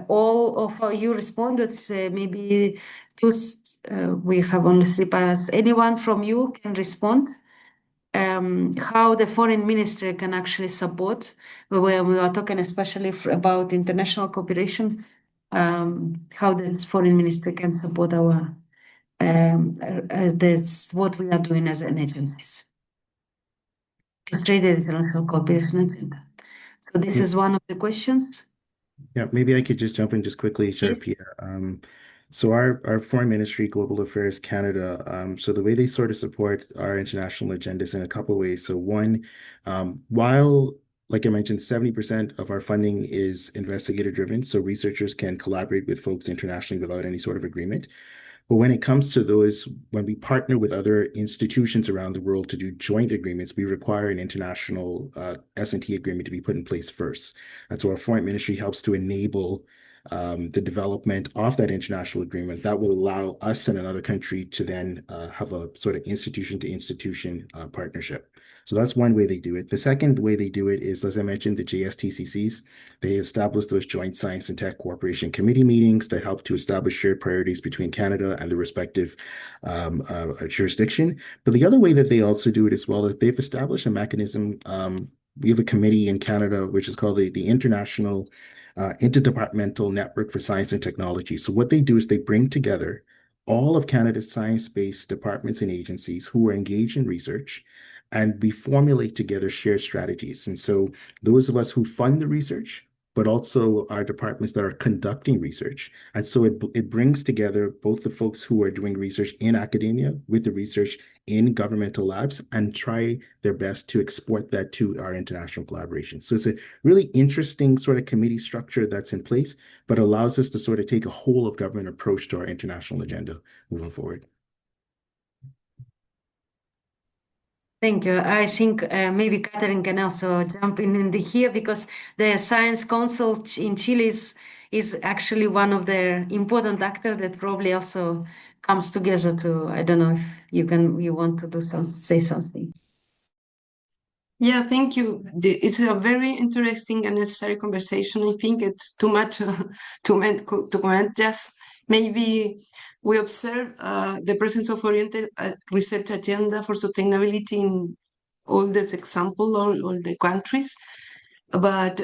all of you respond. It's maybe just we have only 3 panels. Anyone from you can respond. How the foreign ministry can actually support, where we are talking especially about international cooperation, how the foreign ministry can support our that's what we are doing as an agencies. Trade international cooperation agenda. So this is one of the questions. Yeah, maybe I could just jump in just quickly, Sharapia. So our Foreign Ministry, Global Affairs Canada, so the way they sort of support our international agendas in a couple of ways. So one, while, like I mentioned, 70% of our funding is investigator driven, so researchers can collaborate with folks internationally without any sort of agreement. But when it comes to those, when we partner with other institutions around the world to do joint agreements, we require an international S&T agreement to be put in place first. And so our foreign ministry helps to enable the development of that international agreement that will allow us and another country to then have a sort of institution-to-institution partnership. So that's one way they do it. The second way they do it is, as I mentioned, the JSTCCs. They establish those joint science and tech cooperation committee meetings that help to establish shared priorities between Canada and the respective jurisdiction. But the other way that they also do it as well is they've established a mechanism. We have a committee in Canada, which is called the International Interdepartmental Network for Science and Technology. So what they do is they bring together all of Canada's science-based departments and agencies who are engaged in research, and we formulate together shared strategies. And so those of us who fund the research, but also our departments that are conducting research. And so it brings together both the folks who are doing research in academia with the research in governmental labs and try their best to export that to our international collaboration. So it's a really interesting sort of committee structure that's in place, but allows us to sort of take a whole of government approach to our international agenda moving forward. Thank you. I think maybe Catherine can also jump in here, because the Science Council in Chile is actually one of the important actors that probably also comes together to, I don't know if you want to say something. Yeah, thank you. It's a very interesting and necessary conversation. I think it's too much to comment. Just maybe we observe the presence of oriented research agenda for sustainability in all this example, all the countries. But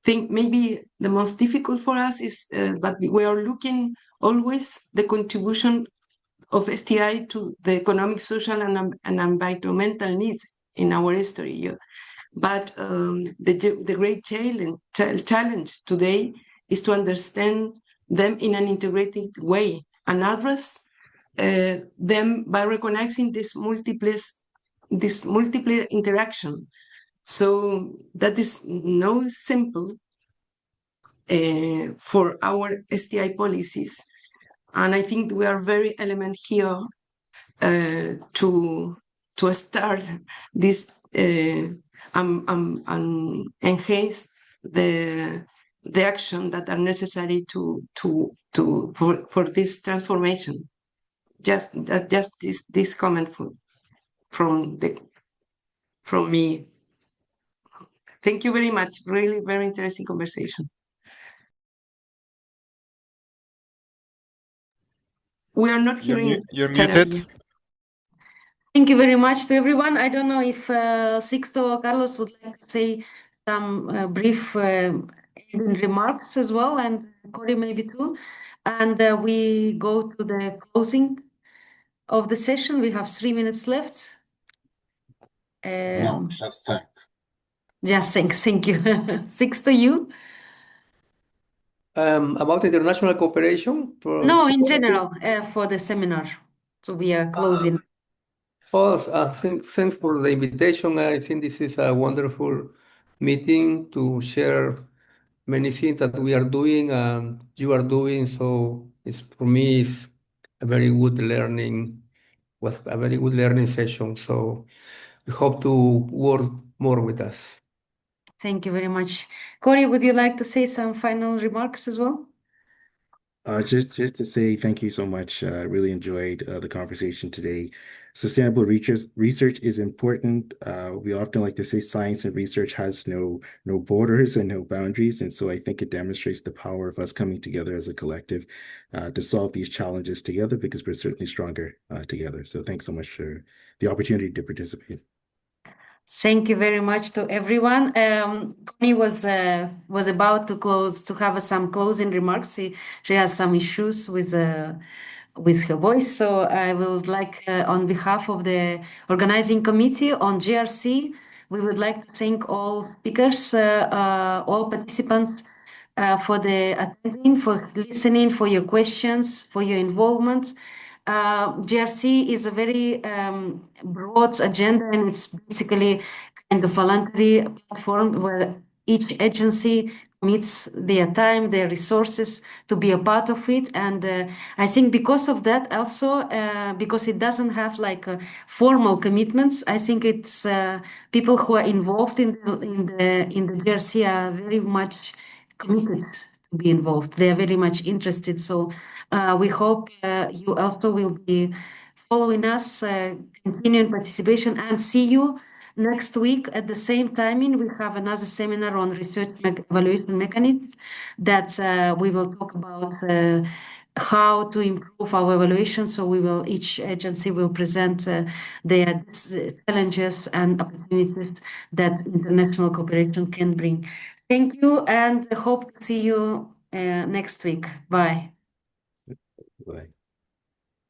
think maybe the most difficult for us is, but we are looking always the contribution of STI to the economic, social, and environmental needs in our history. But the great challenge today is to understand them in an integrated way and address them by recognizing this multiple interaction. So that is no simple for our STI policies. And I think we are very element here to start this and enhance the action that are necessary for this transformation. Just this comment from me. Thank you very much. Really very interesting conversation. We are not hearing. You're muted. Thank you very much to everyone. I don't know if Sixto or Carlos would like to say some brief ending remarks as well, and Cory maybe too. And we go to the closing of the session. We have 3 minutes left. No, just thanks. Just thanks. Thank you. Sixto, you? About international cooperation? No, in general, for the seminar. So we are closing. Thanks for the invitation. I think this is a wonderful meeting to share many things that we are doing and you are doing. So for me, it's a very good learning. Was a very good learning session. So we hope to work more with us. Thank you very much. Cory, would you like to say some final remarks as well? Just to say thank you so much. I really enjoyed the conversation today. Sustainable research is important. We often like to say science and research has no borders and no boundaries. And so I think it demonstrates the power of us coming together as a collective to solve these challenges together, because we're certainly stronger together. So thanks so much for the opportunity to participate. Thank you very much to everyone. Connie was about to have some closing remarks. She has some issues with her voice. So I would like, on behalf of the organizing committee on GRC, we would like to thank all speakers, all participants for the attending, for listening, for your questions, for your involvement. GRC is a very broad agenda, and it's basically kind of voluntary platform where each agency commits their time, their resources to be a part of it. And I think because of that, also because it doesn't have like formal commitments, I think it's people who are involved in the GRC are very much committed to be involved. They are very much interested. So we hope you also will be following us, continuing participation, and see you next week at the same timing. We have another seminar on research evaluation mechanisms that we will talk about how to improve our evaluation. So each agency will present their challenges and opportunities that international cooperation can bring. Thank you, and I hope to see you next week. Bye. Bye.